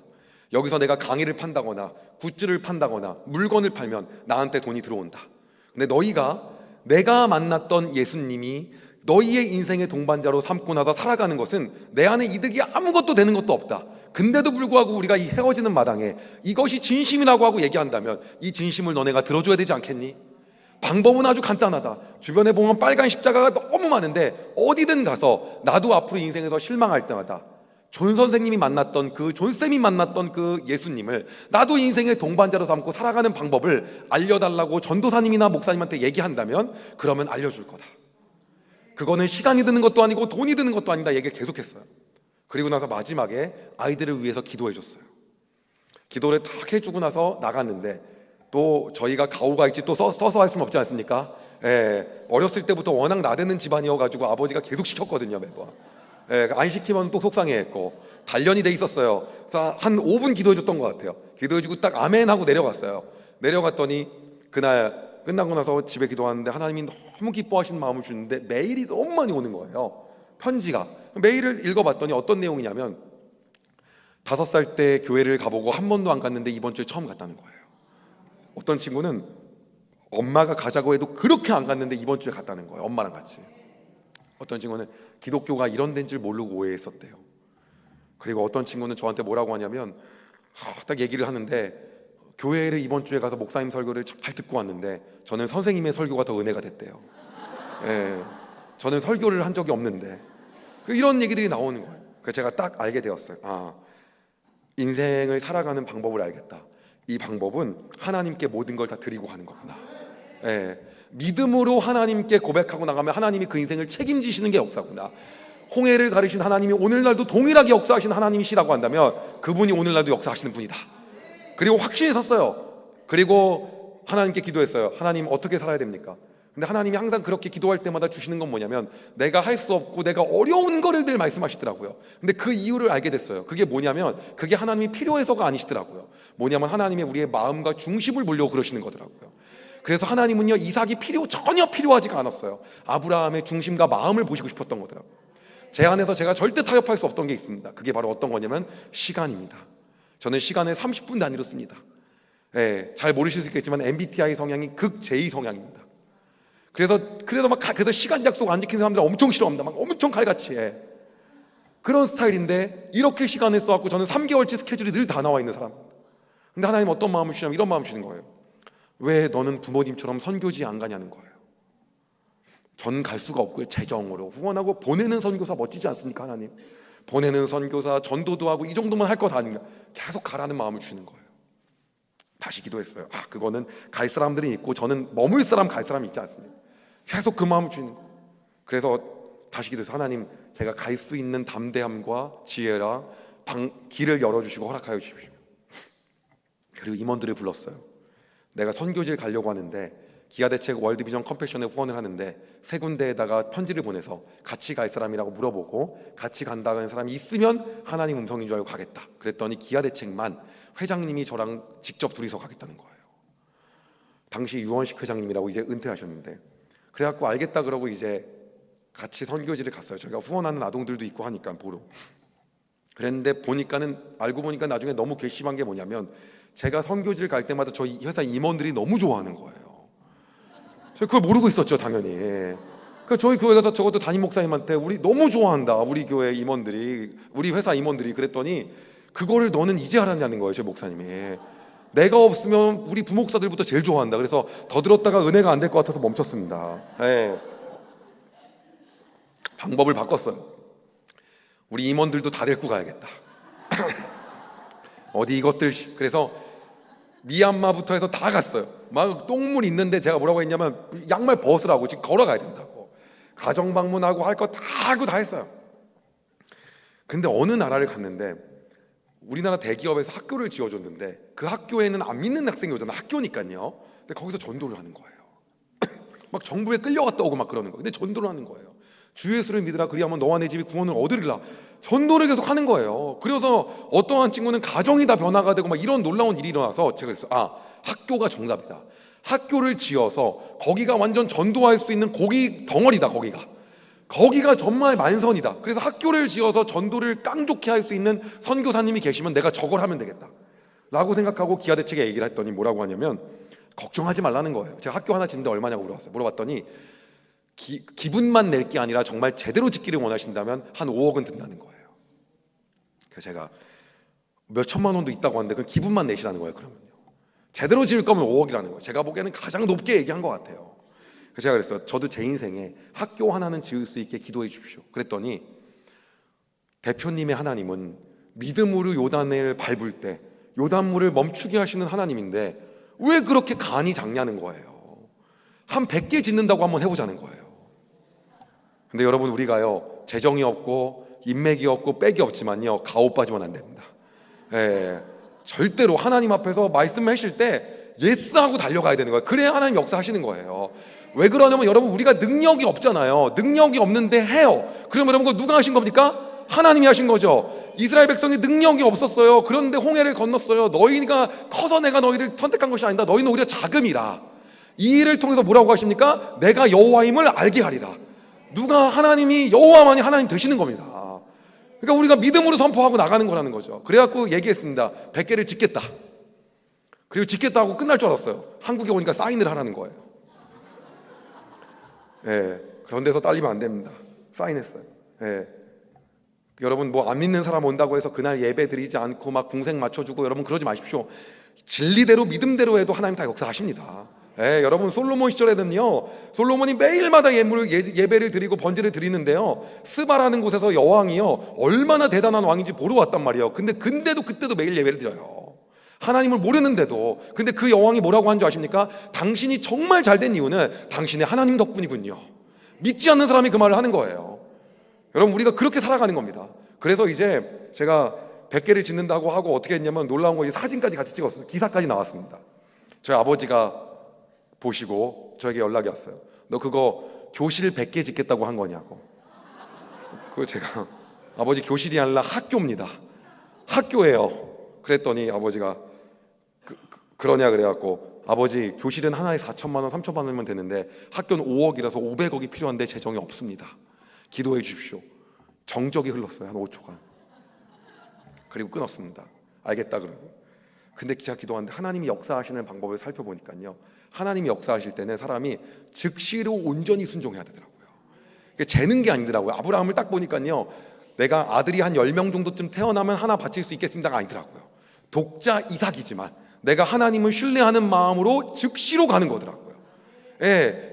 여기서 내가 강의를 판다거나 굿즈를 판다거나 물건을 팔면 나한테 돈이 들어온다. 근데 너희가 내가 만났던 예수님이 너희의 인생의 동반자로 삼고 나서 살아가는 것은 내 안에 이득이 아무것도 되는 것도 없다. 근데도 불구하고 우리가 이 헤어지는 마당에 이것이 진심이라고 하고 얘기한다면 이 진심을 너네가 들어줘야 되지 않겠니? 방법은 아주 간단하다. 주변에 보면 빨간 십자가가 너무 많은데 어디든 가서 나도 앞으로 인생에서 실망할 때마다 존 선생님이 만났던 존쌤이 만났던 그 예수님을 나도 인생의 동반자로 삼고 살아가는 방법을 알려달라고 전도사님이나 목사님한테 얘기한다면 그러면 알려줄 거다. 그거는 시간이 드는 것도 아니고 돈이 드는 것도 아니다 얘기를 계속했어요. 그리고 나서 마지막에 아이들을 위해서 기도해 줬어요. 기도를 딱 해주고 나서 나갔는데 또 저희가 가오가 있지 또 써서 할 수는 없지 않습니까? 어렸을 때부터 워낙 나대는 집안이어가지고 아버지가 계속 시켰거든요 매번. 안 시키면 또 속상해했고 단련이 돼 있었어요. 그래서 한 5분 기도해 줬던 것 같아요. 기도해주고 딱 아멘 하고 내려갔어요. 내려갔더니 그날 끝나고 나서 집에 기도하는데 하나님이 너무 기뻐하시는 마음을 주는데 메일이 너무 많이 오는 거예요. 편지가. 메일을 읽어봤더니 어떤 내용이냐면 5살 때 교회를 가보고 한 번도 안 갔는데 이번 주에 처음 갔다는 거예요. 어떤 친구는 엄마가 가자고 해도 그렇게 안 갔는데 이번 주에 갔다는 거예요. 엄마랑 같이. 어떤 친구는 기독교가 이런 데인 줄 모르고 오해했었대요. 그리고 어떤 친구는 저한테 뭐라고 하냐면 딱 얘기를 하는데 교회를 이번 주에 가서 목사님 설교를 잘 듣고 왔는데 저는 선생님의 설교가 더 은혜가 됐대요. 저는 설교를 한 적이 없는데 이런 얘기들이 나오는 거예요. 그래서 제가 딱 알게 되었어요. 인생을 살아가는 방법을 알겠다. 이 방법은 하나님께 모든 걸 다 드리고 하는 거구나. 믿음으로 하나님께 고백하고 나가면 하나님이 그 인생을 책임지시는 게 역사구나. 홍해를 가르신 하나님이 오늘날도 동일하게 역사하시는 하나님이시라고 한다면 그분이 오늘날도 역사하시는 분이다. 그리고 확신이 섰어요. 그리고 하나님께 기도했어요. 하나님 어떻게 살아야 됩니까? 근데 하나님이 항상 그렇게 기도할 때마다 주시는 건 뭐냐면 내가 할 수 없고 내가 어려운 거를 늘 말씀하시더라고요. 근데 그 이유를 알게 됐어요. 그게 뭐냐면 그게 하나님이 필요해서가 아니시더라고요. 뭐냐면 하나님의 우리의 마음과 중심을 보려고 그러시는 거더라고요. 그래서 하나님은요 이삭이 전혀 필요하지가 않았어요. 아브라함의 중심과 마음을 보시고 싶었던 거더라고요. 제 안에서 제가 절대 타협할 수 없던 게 있습니다. 그게 바로 어떤 거냐면 시간입니다. 저는 시간을 30분 단위로 씁니다. 잘 모르실 수 있겠지만 MBTI 성향이 극 J 성향입니다. 그래서 시간 약속 안 지키는 사람들 엄청 싫어합니다. 막 엄청 칼같이 해. 그런 스타일인데 이렇게 시간을 써갖고 저는 3개월치 스케줄이 늘 다 나와 있는 사람입니다. 근데 하나님 어떤 마음을 주시냐면 이런 마음을 주시는 거예요. 왜 너는 부모님처럼 선교지 안 가냐는 거예요. 전 갈 수가 없고요. 재정으로 후원하고 보내는 선교사 멋지지 않습니까? 하나님 보내는 선교사 전도도 하고 이 정도만 할 것 아닌가. 계속 가라는 마음을 주시는 거예요. 다시 기도했어요. 그거는 갈 사람들이 있고 저는 머물 사람 갈 사람이 있지 않습니까? 계속 그 마음을 주시는 거예요. 그래서 다시 기도해서 하나님 제가 갈 수 있는 담대함과 지혜라 길을 열어주시고 허락하여 주십시오. 그리고 임원들을 불렀어요. 내가 선교지를 가려고 하는데 기아대책 월드비전 컴패션에 후원을 하는데 세 군데에다가 편지를 보내서 같이 갈 사람이라고 물어보고 같이 간다는 사람이 있으면 하나님 음성인 줄 알고 가겠다. 그랬더니 기아대책만 회장님이 저랑 직접 둘이서 가겠다는 거예요. 당시 유원식 회장님이라고 이제 은퇴하셨는데, 그래갖고 알겠다 그러고 이제 같이 선교지를 갔어요. 저희가 후원하는 아동들도 있고 하니까 보러. 그랬는데 알고 보니까 나중에 너무 괘씸한 게 뭐냐면, 제가 선교지를 갈 때마다 저희 회사 임원들이 너무 좋아하는 거예요. 저 그걸 모르고 있었죠, 당연히. 그 저희 교회 가서 적어도 담임 목사님한테 우리 너무 좋아한다, 우리 교회 임원들이, 우리 회사 임원들이. 그랬더니 그거를 너는 이제 알았냐는 거예요, 저희 목사님이. 내가 없으면 우리 부목사들부터 제일 좋아한다. 그래서 더 들었다가 은혜가 안 될 것 같아서 멈췄습니다. 예. 방법을 바꿨어요. 우리 임원들도 다 데리고 가야겠다. 어디 이것들. 그래서 미얀마부터 해서 다 갔어요. 막 똥물 있는데 제가 뭐라고 했냐면 양말 벗으라고, 지금 걸어가야 된다고. 가정 방문하고 할 거 다 하고 다 했어요. 근데 어느 나라를 갔는데 우리나라 대기업에서 학교를 지어줬는데 그 학교에는 안 믿는 학생이 오잖아요. 학교니까요. 근데 거기서 전도를 하는 거예요. 막 정부에 끌려갔다 오고 막 그러는 거예요. 근데 전도를 하는 거예요. 주 예수를 믿으라 그리하면 너와 내 집이 구원을 얻으리라. 전도를 계속 하는 거예요. 그래서 어떠한 친구는 가정이 다 변화가 되고 막 이런 놀라운 일이 일어나서 제가 그랬어요. 학교가 정답이다. 학교를 지어서 거기가 완전 전도할 수 있는 고기 덩어리다. 거기가 정말 만선이다. 그래서 학교를 지어서 전도를 깡좋게 할 수 있는 선교사님이 계시면 내가 저걸 하면 되겠다 라고 생각하고 기아대책에 얘기를 했더니 뭐라고 하냐면 걱정하지 말라는 거예요. 제가 학교 하나 짓는데 얼마냐고 물어봤더니 기분만 낼 게 아니라 정말 제대로 짓기를 원하신다면 한 5억은 든다는 거예요. 그래서 제가 몇 천만 원도 있다고 하는데 그 기분만 내시라는 거예요. 그러면요, 제대로 지을 거면 5억이라는 거예요. 제가 보기에는 가장 높게 얘기한 것 같아요. 그래서 제가 그랬어요. 저도 제 인생에 학교 하나는 지을 수 있게 기도해 주십시오. 그랬더니 대표님의 하나님은 믿음으로 요단을 밟을 때 요단물을 멈추게 하시는 하나님인데 왜 그렇게 간이 작냐는 거예요. 한 100개 짓는다고 한번 해보자는 거예요. 근데 여러분, 우리가요 재정이 없고 인맥이 없고 백이 없지만요 가오 빠지면 안 됩니다. 절대로 하나님 앞에서 말씀하실 때 예스하고 달려가야 되는 거예요. 그래야 하나님 역사하시는 거예요. 왜 그러냐면 여러분, 우리가 능력이 없잖아요. 능력이 없는데 해요. 그러면 여러분, 그거 누가 하신 겁니까? 하나님이 하신 거죠. 이스라엘 백성이 능력이 없었어요. 그런데 홍해를 건넜어요. 너희가 커서 내가 너희를 선택한 것이 아니다. 너희는 오히려 자금이라. 이 일을 통해서 뭐라고 하십니까? 내가 여호와임을 알게 하리라. 누가 하나님이 여호와만이 하나님 되시는 겁니다. 그러니까 우리가 믿음으로 선포하고 나가는 거라는 거죠. 그래갖고 얘기했습니다. 100개를 짓겠다. 그리고 짓겠다 하고 끝날 줄 알았어요. 한국에 오니까 사인을 하라는 거예요. 그런 데서 딸리면 안 됩니다. 사인했어요. 여러분, 뭐 안 믿는 사람 온다고 해서 그날 예배 드리지 않고 막 공생 맞춰주고, 여러분 그러지 마십시오. 진리대로 믿음대로 해도 하나님 다 역사하십니다. 여러분, 솔로몬 시절에는요 솔로몬이 매일마다 예배를 드리고 번제를 드리는데요, 스바라는 곳에서 여왕이요 얼마나 대단한 왕인지 보러 왔단 말이에요. 근데도 그때도 매일 예배를 드려요. 하나님을 모르는데도. 근데 그 여왕이 뭐라고 한 줄 아십니까? 당신이 정말 잘된 이유는 당신의 하나님 덕분이군요. 믿지 않는 사람이 그 말을 하는 거예요. 여러분, 우리가 그렇게 살아가는 겁니다. 그래서 이제 제가 100개를 짓는다고 하고 어떻게 했냐면 놀라운 거, 사진까지 같이 찍었어요. 기사까지 나왔습니다. 저희 아버지가 보시고 저에게 연락이 왔어요. 너 그거 교실 100개 짓겠다고 한 거냐고. 그거 제가 아버지, 교실이 아니라 학교입니다. 학교예요. 그랬더니 아버지가 그러냐 그래갖고, 아버지 교실은 하나에 4천만 원 3천만 원이면 되는데 학교는 5억이라서 500억이 필요한데 재정이 없습니다. 기도해 주십시오. 정적이 흘렀어요. 한 5초간. 그리고 끊었습니다. 알겠다 그러고. 근데 제가 기도하는데 하나님이 역사하시는 방법을 살펴보니까요, 하나님이 역사하실 때는 사람이 즉시로 온전히 순종해야 되더라고요. 재는 게 아니더라고요. 아브라함을 딱 보니까요, 내가 아들이 한 10명 정도쯤 태어나면 하나 바칠 수 있겠습니다가 아니더라고요. 독자 이삭이지만 내가 하나님을 신뢰하는 마음으로 즉시로 가는 거더라고요.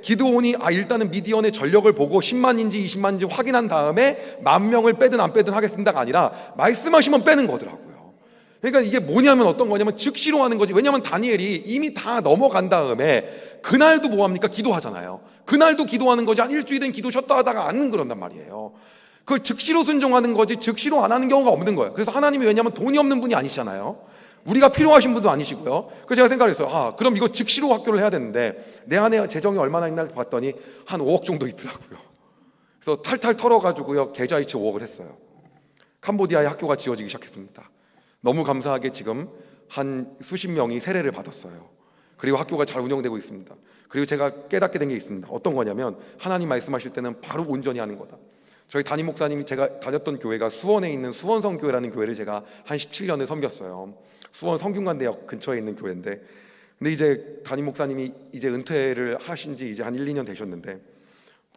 기드온이 일단은 미디언의 전력을 보고 10만인지 20만인지 확인한 다음에 10,000명을 빼든 안 빼든 하겠습니다가 아니라 말씀하시면 빼는 거더라고요. 그러니까 이게 뭐냐면 어떤 거냐면 즉시로 하는 거지. 왜냐하면 다니엘이 이미 다 넘어간 다음에 그날도 뭐합니까? 기도하잖아요. 그날도 기도하는 거지. 한 일주일은 기도 쉬었다 하다가 안 그런단 말이에요. 그걸 즉시로 순종하는 거지 즉시로 안 하는 경우가 없는 거예요. 그래서 하나님이, 왜냐하면 돈이 없는 분이 아니시잖아요. 우리가 필요하신 분도 아니시고요. 그래서 제가 생각을 했어요. 그럼 이거 즉시로 학교를 해야 되는데 내 안에 재정이 얼마나 있나 봤더니 한 5억 정도 있더라고요. 그래서 탈탈 털어가지고요, 계좌이체 5억을 했어요. 캄보디아에 학교가 지어지기 시작했습니다. 너무 감사하게 지금 한 수십 명이 세례를 받았어요. 그리고 학교가 잘 운영되고 있습니다. 그리고 제가 깨닫게 된 게 있습니다. 어떤 거냐면 하나님 말씀하실 때는 바로 온전히 하는 거다. 저희 담임 목사님이, 제가 다녔던 교회가 수원에 있는 수원성교회라는 교회를 제가 한 17년을 섬겼어요. 수원 성균관대역 근처에 있는 교회인데, 근데 이제 담임 목사님이 이제 은퇴를 하신 지 이제 한 1, 2년 되셨는데,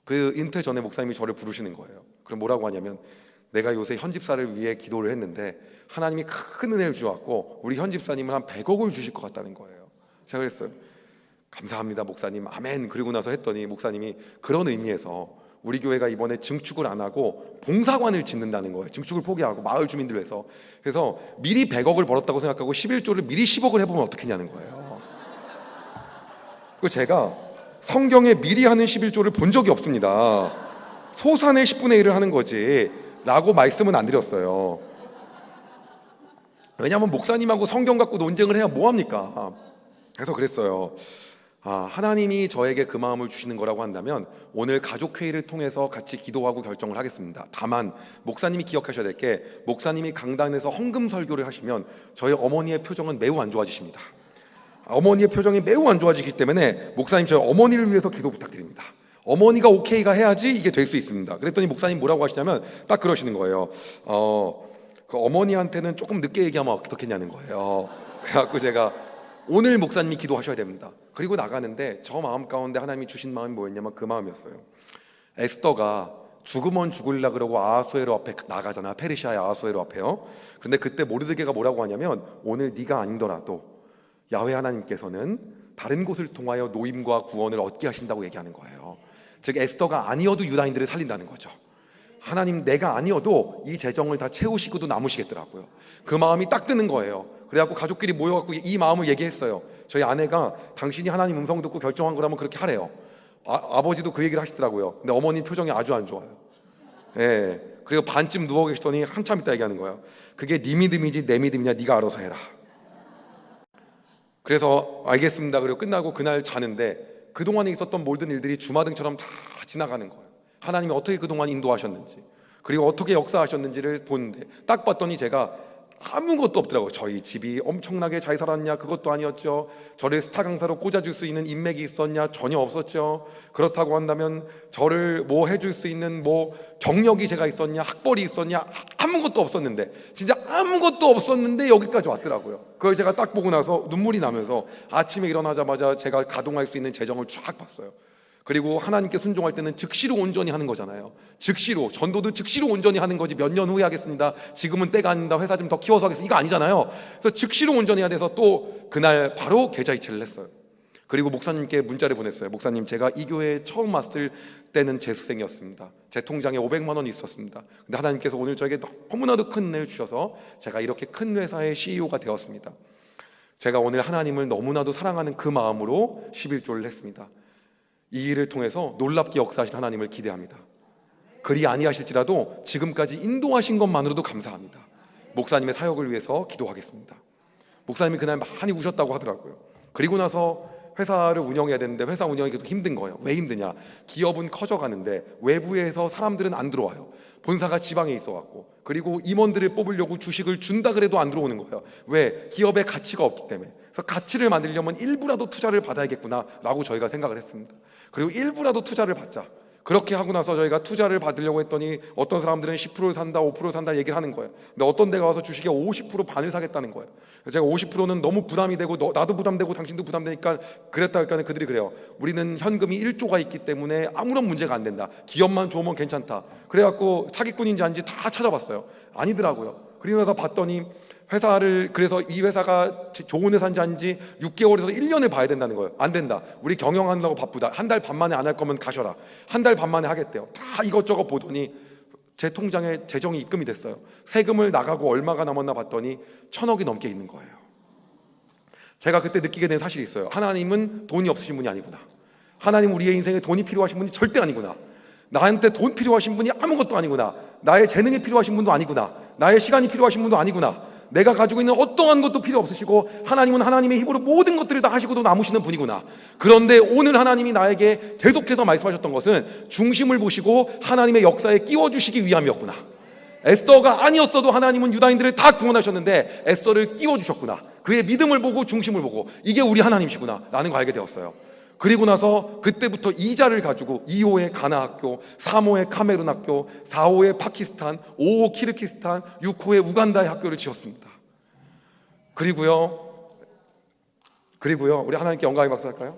그 은퇴 전에 목사님이 저를 부르시는 거예요. 그럼 뭐라고 하냐면, 내가 요새 현집사를 위해 기도를 했는데 하나님이 큰 은혜를 주셨고 우리 현집사님은 한 100억을 주실 것 같다는 거예요. 제가 그랬어요. 감사합니다 목사님, 아멘. 그리고 나서 했더니 목사님이 그런 의미에서 우리 교회가 이번에 증축을 안 하고 봉사관을 짓는다는 거예요. 증축을 포기하고 마을 주민들 위해서. 그래서 미리 100억을 벌었다고 생각하고 11조를 미리 10억을 해보면 어떻겠냐는 거예요. 그리고 제가 성경에 미리 하는 11조를 본 적이 없습니다. 소산의 10분의 1을 하는 거지 라고 말씀은 안 드렸어요. 왜냐하면 목사님하고 성경 갖고 논쟁을 해야 뭐합니까? 그래서 그랬어요. 하나님이 저에게 그 마음을 주시는 거라고 한다면 오늘 가족회의를 통해서 같이 기도하고 결정을 하겠습니다. 다만 목사님이 기억하셔야 될 게, 목사님이 강단에서 헌금 설교를 하시면 저희 어머니의 표정은 매우 안 좋아지십니다. 어머니의 표정이 매우 안 좋아지기 때문에 목사님, 저희 어머니를 위해서 기도 부탁드립니다. 어머니가 오케이가 해야지 이게 될 수 있습니다. 그랬더니 목사님 뭐라고 하시냐면 딱 그러시는 거예요. 그 어머니한테는 조금 늦게 얘기하면 어떻겠냐는 거예요. 그래갖고 제가 오늘 목사님이 기도하셔야 됩니다. 그리고 나가는데 저 마음 가운데 하나님이 주신 마음이 뭐였냐면 그 마음이었어요. 에스더가 죽으면 죽을라 그러고 아하수에로 앞에 나가잖아. 페르시아의 아하수에로 앞에요. 그런데 그때 모르드게가 뭐라고 하냐면 오늘 네가 아니더라도 야훼 하나님께서는 다른 곳을 통하여 노임과 구원을 얻게 하신다고 얘기하는 거예요. 즉 에스더가 아니어도 유다인들을 살린다는 거죠. 하나님, 내가 아니어도 이 재정을 다 채우시고도 남으시겠더라고요. 그 마음이 딱 드는 거예요. 그래갖고 가족끼리 모여갖고 이 마음을 얘기했어요. 저희 아내가 당신이 하나님 음성 듣고 결정한 거라면 그렇게 하래요. 아버지도 그 얘기를 하시더라고요. 근데 어머니 표정이 아주 안 좋아요. 예. 그리고 반쯤 누워 계시더니 한참 있다 얘기하는 거예요. 그게 네 믿음이지 내 믿음이냐, 네가 알아서 해라. 그래서 알겠습니다. 그리고 끝나고 그날 자는데 그동안에 있었던 모든 일들이 주마등처럼 다 지나가는 거예요. 하나님이 어떻게 그동안 인도하셨는지, 그리고 어떻게 역사하셨는지를 보는데 딱 봤더니 제가 아무것도 없더라고요. 저희 집이 엄청나게 잘 살았냐? 그것도 아니었죠. 저를 스타 강사로 꽂아줄 수 있는 인맥이 있었냐? 전혀 없었죠. 그렇다고 한다면 저를 뭐 해줄 수 있는 뭐 경력이 제가 있었냐? 학벌이 있었냐? 아무것도 없었는데, 진짜 아무것도 없었는데 여기까지 왔더라고요. 그걸 제가 딱 보고 나서 눈물이 나면서 아침에 일어나자마자 제가 가동할 수 있는 재정을 쫙 봤어요. 그리고 하나님께 순종할 때는 즉시로 온전히 하는 거잖아요. 즉시로, 전도도 즉시로 온전히 하는 거지 몇 년 후에 하겠습니다, 지금은 때가 아닙니다, 회사 좀 더 키워서 하겠습니다, 이거 아니잖아요. 그래서 즉시로 온전히 해야 돼서 또 그날 바로 계좌이체를 했어요. 그리고 목사님께 문자를 보냈어요. 목사님, 제가 이 교회에 처음 왔을 때는 재수생이었습니다. 제 통장에 500만 원이 있었습니다. 근데 하나님께서 오늘 저에게 너무나도 큰 은혜를 주셔서 제가 이렇게 큰 회사의 CEO가 되었습니다. 제가 오늘 하나님을 너무나도 사랑하는 그 마음으로 11조를 했습니다. 이 일을 통해서 놀랍게 역사하실 하나님을 기대합니다. 그리 아니하실지라도 지금까지 인도하신 것만으로도 감사합니다. 목사님의 사역을 위해서 기도하겠습니다. 목사님이 그날 많이 우셨다고 하더라고요. 그리고 나서 회사를 운영해야 되는데 회사 운영이 계속 힘든 거예요. 왜 힘드냐? 기업은 커져가는데 외부에서 사람들은 안 들어와요. 본사가 지방에 있어갖고, 그리고 임원들을 뽑으려고 주식을 준다 그래도 안 들어오는 거예요. 왜? 기업의 가치가 없기 때문에. 그래서 가치를 만들려면 일부라도 투자를 받아야겠구나 라고 저희가 생각을 했습니다. 그리고 일부라도 투자를 받자. 그렇게 하고 나서 저희가 투자를 받으려고 했더니 어떤 사람들은 10%를 산다, 5%를 산다 얘기를 하는 거예요. 근데 어떤 데가 와서 주식의 50% 반을 사겠다는 거예요. 제가 50%는 너무 부담이 되고 나도 부담되고 당신도 부담되니까 그랬다 할까는 그들이 그래요. 우리는 현금이 1조가 있기 때문에 아무런 문제가 안 된다. 기업만 좋으면 괜찮다. 그래갖고 사기꾼인지 아닌지 다 찾아봤어요. 아니더라고요. 그리고 나서 봤더니 회사를, 그래서 이 회사가 좋은 회사인지 아닌지 6개월에서 1년을 봐야 된다는 거예요. 안 된다. 우리 경영하느라고 바쁘다. 한 달 반 만에 안 할 거면 가셔라. 한 달 반 만에 하겠대요. 다 이것저것 보더니 제 통장에 재정이 입금이 됐어요. 세금을 나가고 얼마가 남았나 봤더니 1,000억이 넘게 있는 거예요. 제가 그때 느끼게 된 사실이 있어요. 하나님은 돈이 없으신 분이 아니구나. 하나님 우리의 인생에 돈이 필요하신 분이 절대 아니구나. 나한테 돈 필요하신 분이 아무것도 아니구나. 나의 재능이 필요하신 분도 아니구나. 나의 시간이 필요하신 분도 아니구나. 내가 가지고 있는 어떠한 것도 필요 없으시고 하나님은 하나님의 힘으로 모든 것들을 다 하시고도 남으시는 분이구나. 그런데 오늘 하나님이 나에게 계속해서 말씀하셨던 것은 중심을 보시고 하나님의 역사에 끼워주시기 위함이었구나. 에스더가 아니었어도 하나님은 유다인들을 다 구원하셨는데 에스더를 끼워주셨구나. 그의 믿음을 보고 중심을 보고 이게 우리 하나님이시구나 라는 걸 알게 되었어요. 그리고 나서 그때부터 2자를 가지고 2호의 가나 학교, 3호의 카메룬 학교, 4호의 파키스탄, 5호 키르기스탄, 6호의 우간다의 학교를 지었습니다. 그리고요 우리 하나님께 영광의 박수 할까요?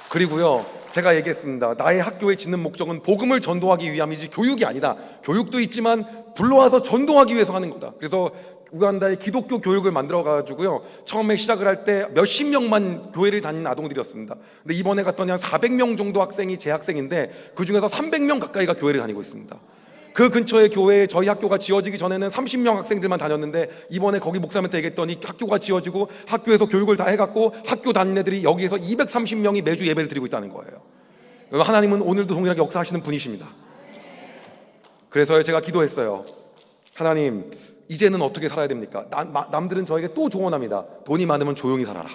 그리고요 제가 얘기했습니다. 나의 학교에 짓는 목적은 복음을 전도하기 위함이지 교육이 아니다. 교육도 있지만 불러와서 전도하기 위해서 하는 거다. 그래서 우간다의 기독교 교육을 만들어 가지고요 처음에 시작을 할 때 몇십 명만 교회를 다니는 아동들이었습니다. 근데 이번에 갔더니 한 400명 정도 학생이 재학생인데 그 중에서 300명 가까이가 교회를 다니고 있습니다. 그 근처에 교회에 저희 학교가 지어지기 전에는 30명 학생들만 다녔는데 이번에 거기 목사님한테 얘기했더니 학교가 지어지고 학교에서 교육을 다 해갖고 학교 다니는 애들이 여기에서 230명이 매주 예배를 드리고 있다는 거예요. 하나님은 오늘도 동일하게 역사하시는 분이십니다. 그래서 제가 기도했어요. 하나님, 이제는 어떻게 살아야 됩니까? 남들은 저에게 또 조언합니다. 돈이 많으면 조용히 살아라.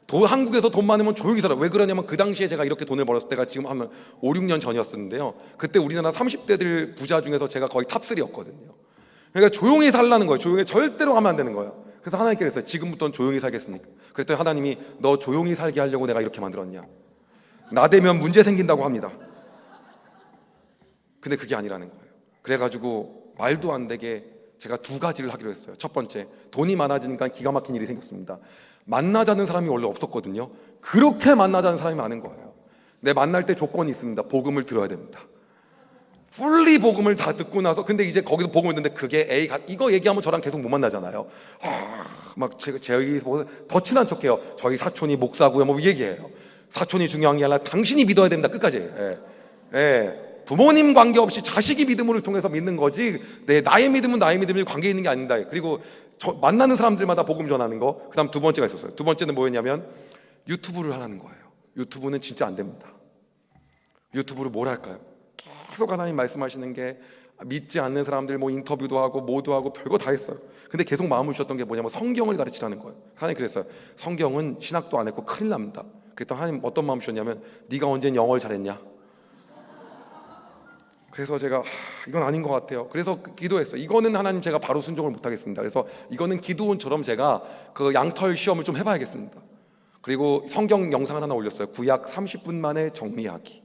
한국에서 돈 많으면 조용히 살아. 왜 그러냐면 그 당시에 제가 이렇게 돈을 벌었을 때가 지금 하면 5, 6년 전이었었는데요. 그때 우리나라 30대들 부자 중에서 제가 거의 탑3였거든요. 그러니까 조용히 살라는 거예요. 조용히 절대로 하면 안 되는 거예요. 그래서 하나님께 그랬어요. 지금부터는 조용히 살겠습니까? 그랬더니 하나님이 너 조용히 살게 하려고 내가 이렇게 만들었냐? 나 되면 문제 생긴다고 합니다. 근데 그게 아니라는 거예요. 그래가지고 말도 안 되게 제가 2가지를 하기로 했어요. 첫 번째, 돈이 많아지니까 기가 막힌 일이 생겼습니다. 만나자는 사람이 원래 없었거든요. 그렇게 만나자는 사람이 많은 거예요. 내 만날 때 조건이 있습니다. 복음을 들어야 됩니다. 풀리 복음을 다 듣고 나서 근데 이제 거기서 보고 있는데 그게 이거 얘기하면 저랑 계속 못 만나잖아요. 막 저희 더 친한 척해요. 저희 사촌이 목사고요. 뭐 얘기해요. 사촌이 중요한 게 아니라 당신이 믿어야 됩니다. 끝까지. 부모님 관계없이 자식이 믿음을 통해서 믿는 거지 나의 믿음은 나의 믿음이 관계 있는 게 아니다. 그리고 만나는 사람들마다 복음 전하는 거. 그 다음 2번째가 있었어요. 2번째는 뭐였냐면 유튜브를 하라는 거예요. 유튜브는 진짜 안 됩니다. 유튜브를 뭘 할까요? 계속 하나님 말씀하시는 게 믿지 않는 사람들 뭐 인터뷰도 하고 뭐도 하고 별거 다 했어요. 근데 계속 마음을 주셨던 게 뭐냐면 성경을 가르치라는 거예요. 하나님 그랬어요. 성경은 신학도 안 했고 큰일 납니다. 그랬더니 하나님 어떤 마음 주셨냐면 네가 언제 영어를 잘했냐? 그래서 제가 이건 아닌 것 같아요. 그래서 기도했어요. 이거는 하나님 제가 바로 순종을 못하겠습니다. 그래서 이거는 기도원처럼 제가 그 양털 시험을 좀 해봐야겠습니다. 그리고 성경 영상을 하나 올렸어요. 구약 30분 만에 정리하기.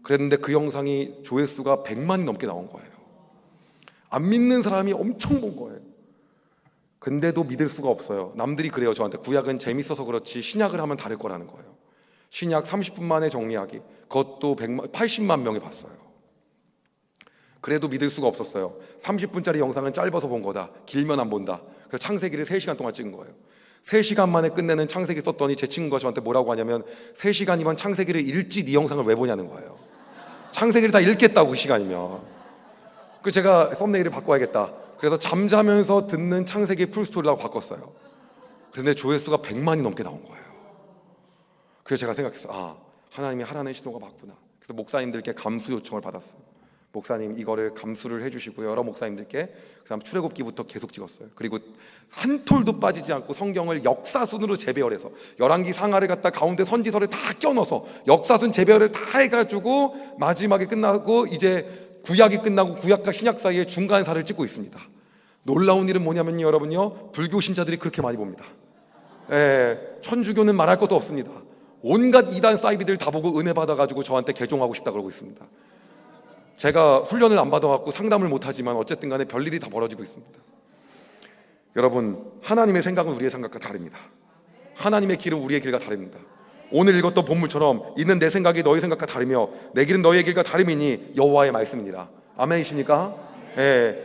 그랬는데 그 영상이 조회수가 100만이 넘게 나온 거예요. 안 믿는 사람이 엄청 본 거예요. 근데도 믿을 수가 없어요. 남들이 그래요. 저한테 구약은 재밌어서 그렇지 신약을 하면 다를 거라는 거예요. 신약 30분 만에 정리하기. 그것도 80만 명이 봤어요. 그래도 믿을 수가 없었어요. 30분짜리 영상은 짧아서 본 거다. 길면 안 본다. 그래서 창세기를 3시간 동안 찍은 거예요. 3시간 만에 끝내는 창세기 썼더니 제 친구가 저한테 뭐라고 하냐면 3시간이면 창세기를 읽지 네 영상을 왜 보냐는 거예요. 창세기를 다 읽겠다고 그 시간이면. 그 제가 썸네일을 바꿔야겠다. 그래서 잠자면서 듣는 창세기 풀스토리라고 바꿨어요. 그런데 조회수가 100만이 넘게 나온 거예요. 그래서 제가 생각했어요. 하나님이 하라는 신호가 맞구나. 그래서 목사님들께 감수 요청을 받았어요. 목사님 이거를 감수를 해주시고요. 여러 목사님들께 그다음 출애굽기부터 계속 찍었어요. 그리고 한 톨도 빠지지 않고 성경을 역사순으로 재배열해서 열왕기 상하를 갖다 가운데 선지서를 다 껴넣어서 역사순 재배열을 다 해가지고 마지막에 끝나고 이제 구약이 끝나고 구약과 신약 사이에 중간사를 찍고 있습니다. 놀라운 일은 뭐냐면요, 여러분요, 불교 신자들이 그렇게 많이 봅니다. 천주교는 말할 것도 없습니다. 온갖 이단 사이비들 다 보고 은혜 받아가지고 저한테 개종하고 싶다 그러고 있습니다. 제가 훈련을 안 받아갖고 상담을 못하지만 어쨌든 간에 별일이 다 벌어지고 있습니다. 여러분, 하나님의 생각은 우리의 생각과 다릅니다. 하나님의 길은 우리의 길과 다릅니다. 오늘 읽었던 본문처럼 이는 내 생각이 너희 생각과 다르며 내 길은 너희의 길과 다름이니 여호와의 말씀이니라. 아멘이십니까?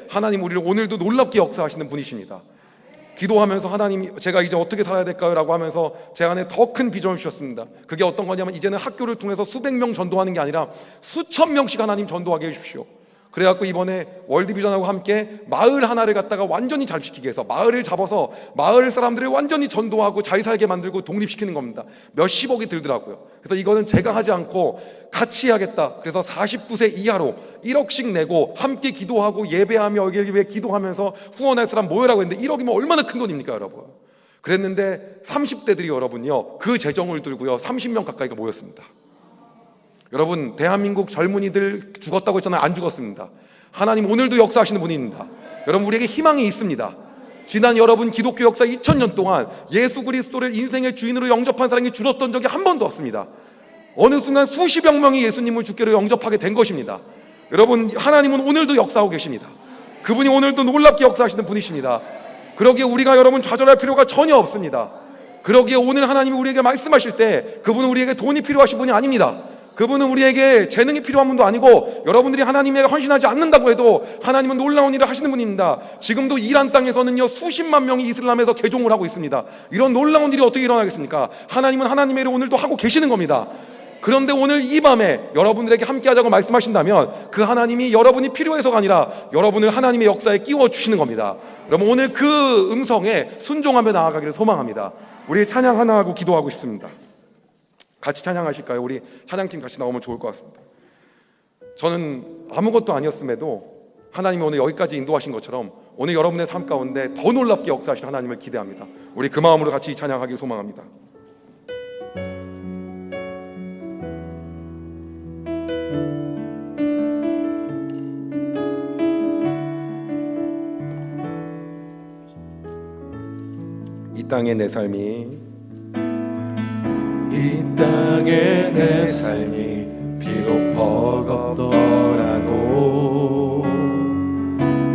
하나님 우리를 오늘도 놀랍게 역사하시는 분이십니다. 기도하면서 하나님 제가 이제 어떻게 살아야 될까요? 라고 하면서 제 안에 더 큰 비전을 주셨습니다. 그게 어떤 거냐면 이제는 학교를 통해서 수백 명 전도하는 게 아니라 수천 명씩 하나님 전도하게 해주십시오. 그래갖고 이번에 월드비전하고 함께 마을 하나를 갖다가 완전히 자립시키기 위해서 마을을 잡아서 마을 사람들을 완전히 전도하고 잘 살게 만들고 독립시키는 겁니다. 몇십억이 들더라고요. 그래서 이거는 제가 하지 않고 같이 해야겠다. 그래서 49세 이하로 1억씩 내고 함께 기도하고 예배하며 여기 위해 기도하면서 후원할 사람 모여라고 했는데 1억이면 얼마나 큰 돈입니까, 여러분? 그랬는데 30대들이 여러분요, 그 재정을 들고요 30명 가까이가 모였습니다. 여러분, 대한민국 젊은이들 죽었다고 했잖아요. 안 죽었습니다. 하나님 오늘도 역사하시는 분입니다. 여러분, 우리에게 희망이 있습니다. 지난 여러분 기독교 역사 2000년 동안 예수 그리스도를 인생의 주인으로 영접한 사람이 줄었던 적이 한 번도 없습니다. 어느 순간 수십여 명이 예수님을 주께로 영접하게 된 것입니다. 여러분, 하나님은 오늘도 역사하고 계십니다. 그분이 오늘도 놀랍게 역사하시는 분이십니다. 그러기에 우리가 여러분 좌절할 필요가 전혀 없습니다. 그러기에 오늘 하나님이 우리에게 말씀하실 때 그분은 우리에게 돈이 필요하신 분이 아닙니다. 그분은 우리에게 재능이 필요한 분도 아니고, 여러분들이 하나님에게 헌신하지 않는다고 해도 하나님은 놀라운 일을 하시는 분입니다. 지금도 이란 땅에서는요 수십만 명이 이슬람에서 개종을 하고 있습니다. 이런 놀라운 일이 어떻게 일어나겠습니까? 하나님은 하나님의 일을 오늘도 하고 계시는 겁니다. 그런데 오늘 이 밤에 여러분들에게 함께 하자고 말씀하신다면 그 하나님이 여러분이 필요해서가 아니라 여러분을 하나님의 역사에 끼워 주시는 겁니다. 여러분, 오늘 그 음성에 순종하며 나아가기를 소망합니다. 우리 찬양 하나 하고 기도하고 싶습니다. 같이 찬양하실까요? 우리 찬양팀 같이 나오면 좋을 것 같습니다. 저는 아무것도 아니었음에도 하나님이 오늘 여기까지 인도하신 것처럼 오늘 여러분의 삶 가운데 더 놀랍게 역사하신 하나님을 기대합니다. 우리 그 마음으로 같이 찬양하기를 소망합니다. 이 땅의 내 삶이 이 땅의 내 삶이 비록 버겁더라도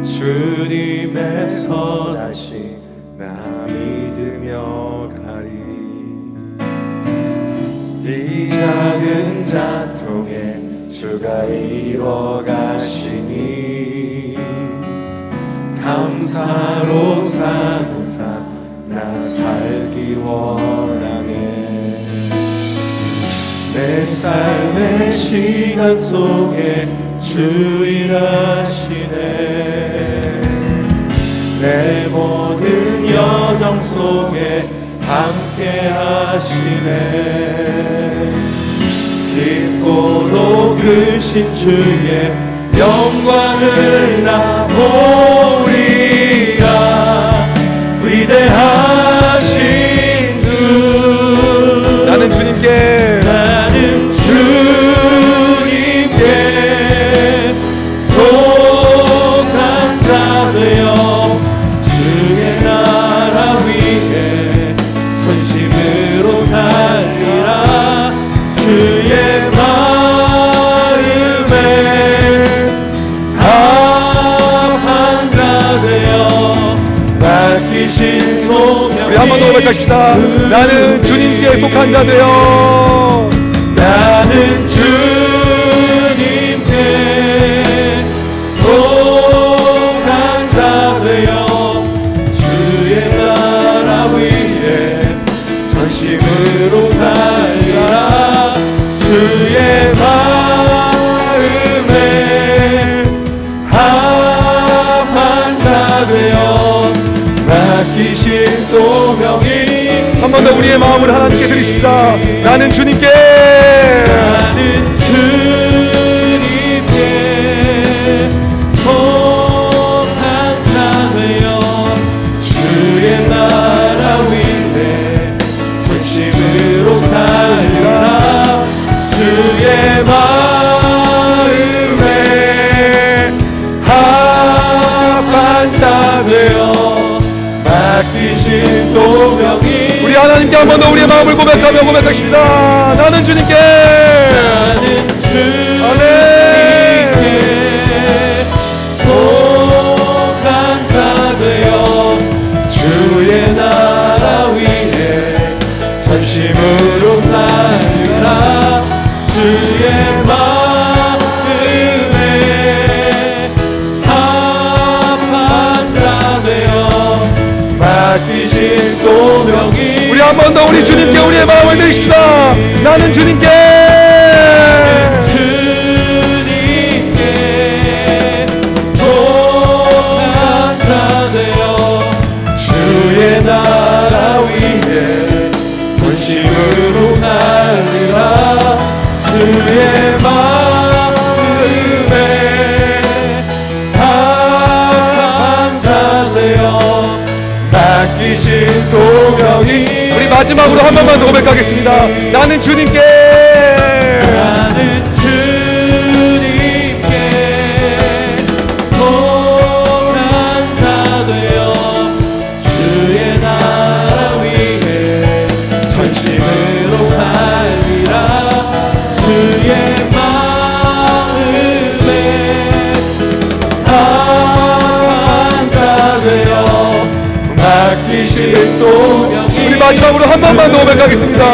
주님의 선하심 나 믿으며 가리. 이 작은 자통에 주가 이뤄 가시니 감사로 사는 삶 나 살기 원하네. 내 삶의 시간 속에 주 일하시네. 내 모든 여정 속에 함께 하시네. 깊고도 크신 주의 영광을 나 보리라. 위대하신 주, 나는 주님께 속한 자 되어 주의 나라 위에 전심으로 살리라. 주의 마음에 합한 자 되어 맡기신 소명. 우리 한 번 더 고백합시다. 나는 주님께 속한 자 되어, 나는 주님께 속한 자 되어 주의 나라 위에 전심으로 살리라. 주의 마음에 합한 자 되어 맡기신 소명이. 한 번 더 우리의 마음을 하나님께 드리십시다. 나는 주님께, 나는 주님께 속한 자 되어 주의 나라 위에 전심으로 살리라. 주의 마음에 합한 자 되어 맡기신 소명이. 우리 하나님께 한 번 더 우리의 마음을 고백하며 고백하십시다. 나는 주님께, 나는 주님께 속한 자 되어 주의 나라 위에 전심으로 살리라. 주의 마음에 합한 자 되어 맡기신 소명이. 우리 한 번 더 우리 주님께 우리의 마음을 드리십시다. 나는 주님께, 주님께 위해 전심으로 살리라. 주의 마음에 악한 자 되어 맡기신 소명이. 우리 마지막으로 한 번만 더 고백하겠습니다. 나는 주님께 나는 주님께 속한 자 되어 주의 나라 위해 전심으로 살리라. 주의 마음에 악한 자 되어 맡기신 소명이. 우리 마지막으로 한 번만 더 고백하겠습니다.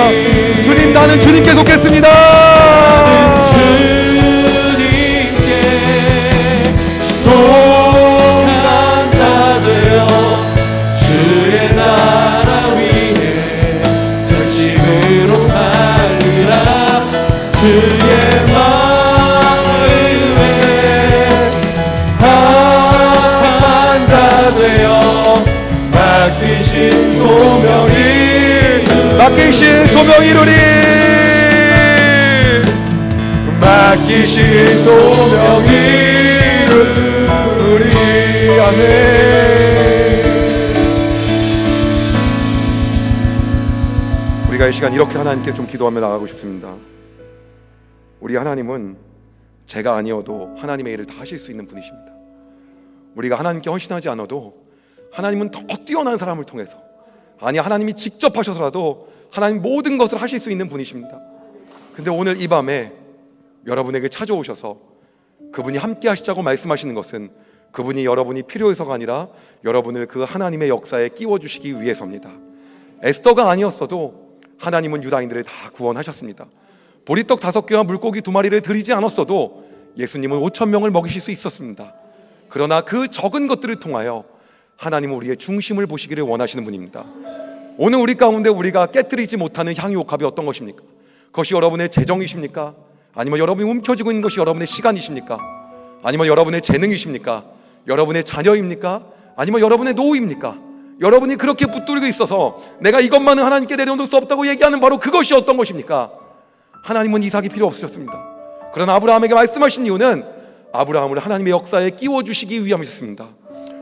주님, 나는 주님께 속했습니다. 주님께 속한 자 되어 주의 나라 위해 전심으로 살리라. 주의 마음에 악한 자 되어 맡기신 소명이. 맡기신 소명 이루리. 맡기신 소명 이루리. 아멘. 우리가 이 시간 이렇게 하나님께 좀 기도하며 나가고 싶습니다. 우리 하나님은 제가 아니어도 하나님의 일을 다 하실 수 있는 분이십니다. 우리가 하나님께 헌신하지 않아도 하나님은 더 뛰어난 사람을 통해서, 아니 하나님이 직접 하셔서라도 하나님 모든 것을 하실 수 있는 분이십니다. 근데 오늘 이 밤에 여러분에게 찾아오셔서 그분이 함께 하시자고 말씀하시는 것은 그분이 여러분이 필요해서가 아니라 여러분을 그 하나님의 역사에 끼워주시기 위해서입니다. 에스더가 아니었어도 하나님은 유다인들을 다 구원하셨습니다. 보리떡 5개와 물고기 2마리를 드리지 않았어도 예수님은 5,000명을 먹이실 수 있었습니다. 그러나 그 적은 것들을 통하여 하나님은 우리의 중심을 보시기를 원하시는 분입니다. 오늘 우리 가운데 우리가 깨뜨리지 못하는 향유옥합이 어떤 것입니까? 그것이 여러분의 재정이십니까? 아니면 여러분이 움켜쥐고 있는 것이 여러분의 시간이십니까? 아니면 여러분의 재능이십니까? 여러분의 자녀입니까? 아니면 여러분의 노후입니까? 여러분이 그렇게 붙들고 있어서 내가 이것만은 하나님께 내려놓을 수 없다고 얘기하는 바로 그것이 어떤 것입니까? 하나님은 이삭이 필요 없으셨습니다. 그러나 아브라함에게 말씀하신 이유는 아브라함을 하나님의 역사에 끼워주시기 위함이었습니다.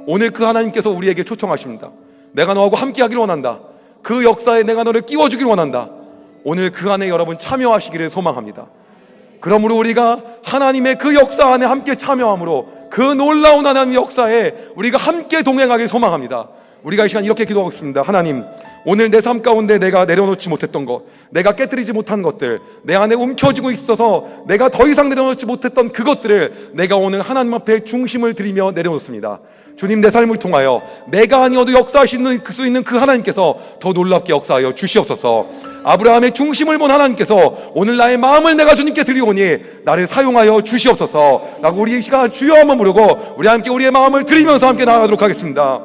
오늘 그 하나님께서 우리에게 초청하십니다. 내가 너하고 함께 하기를 원한다. 그 역사에 내가 너를 끼워주기를 원한다. 오늘 그 안에 여러분 참여하시기를 소망합니다. 그러므로 우리가 하나님의 그 역사 안에 함께 참여함으로 그 놀라운 하나님의 역사에 우리가 함께 동행하길 소망합니다. 우리가 이 시간 이렇게 기도하고 있습니다. 하나님, 오늘 내 삶 가운데 내가 내려놓지 못했던 것, 내가 깨뜨리지 못한 것들, 내 안에 움켜쥐고 있어서 내가 더 이상 내려놓지 못했던 그것들을 내가 오늘 하나님 앞에 중심을 드리며 내려놓습니다. 주님, 내 삶을 통하여 내가 아니어도 역사하실 수 있는 그 하나님께서 더 놀랍게 역사하여 주시옵소서. 아브라함의 중심을 본 하나님께서 오늘 나의 마음을 내가 주님께 드리오니 나를 사용하여 주시옵소서 라고 우리 이 시간 주여 한번 부르고 우리 함께 우리의 마음을 드리면서 함께 나아가도록 하겠습니다.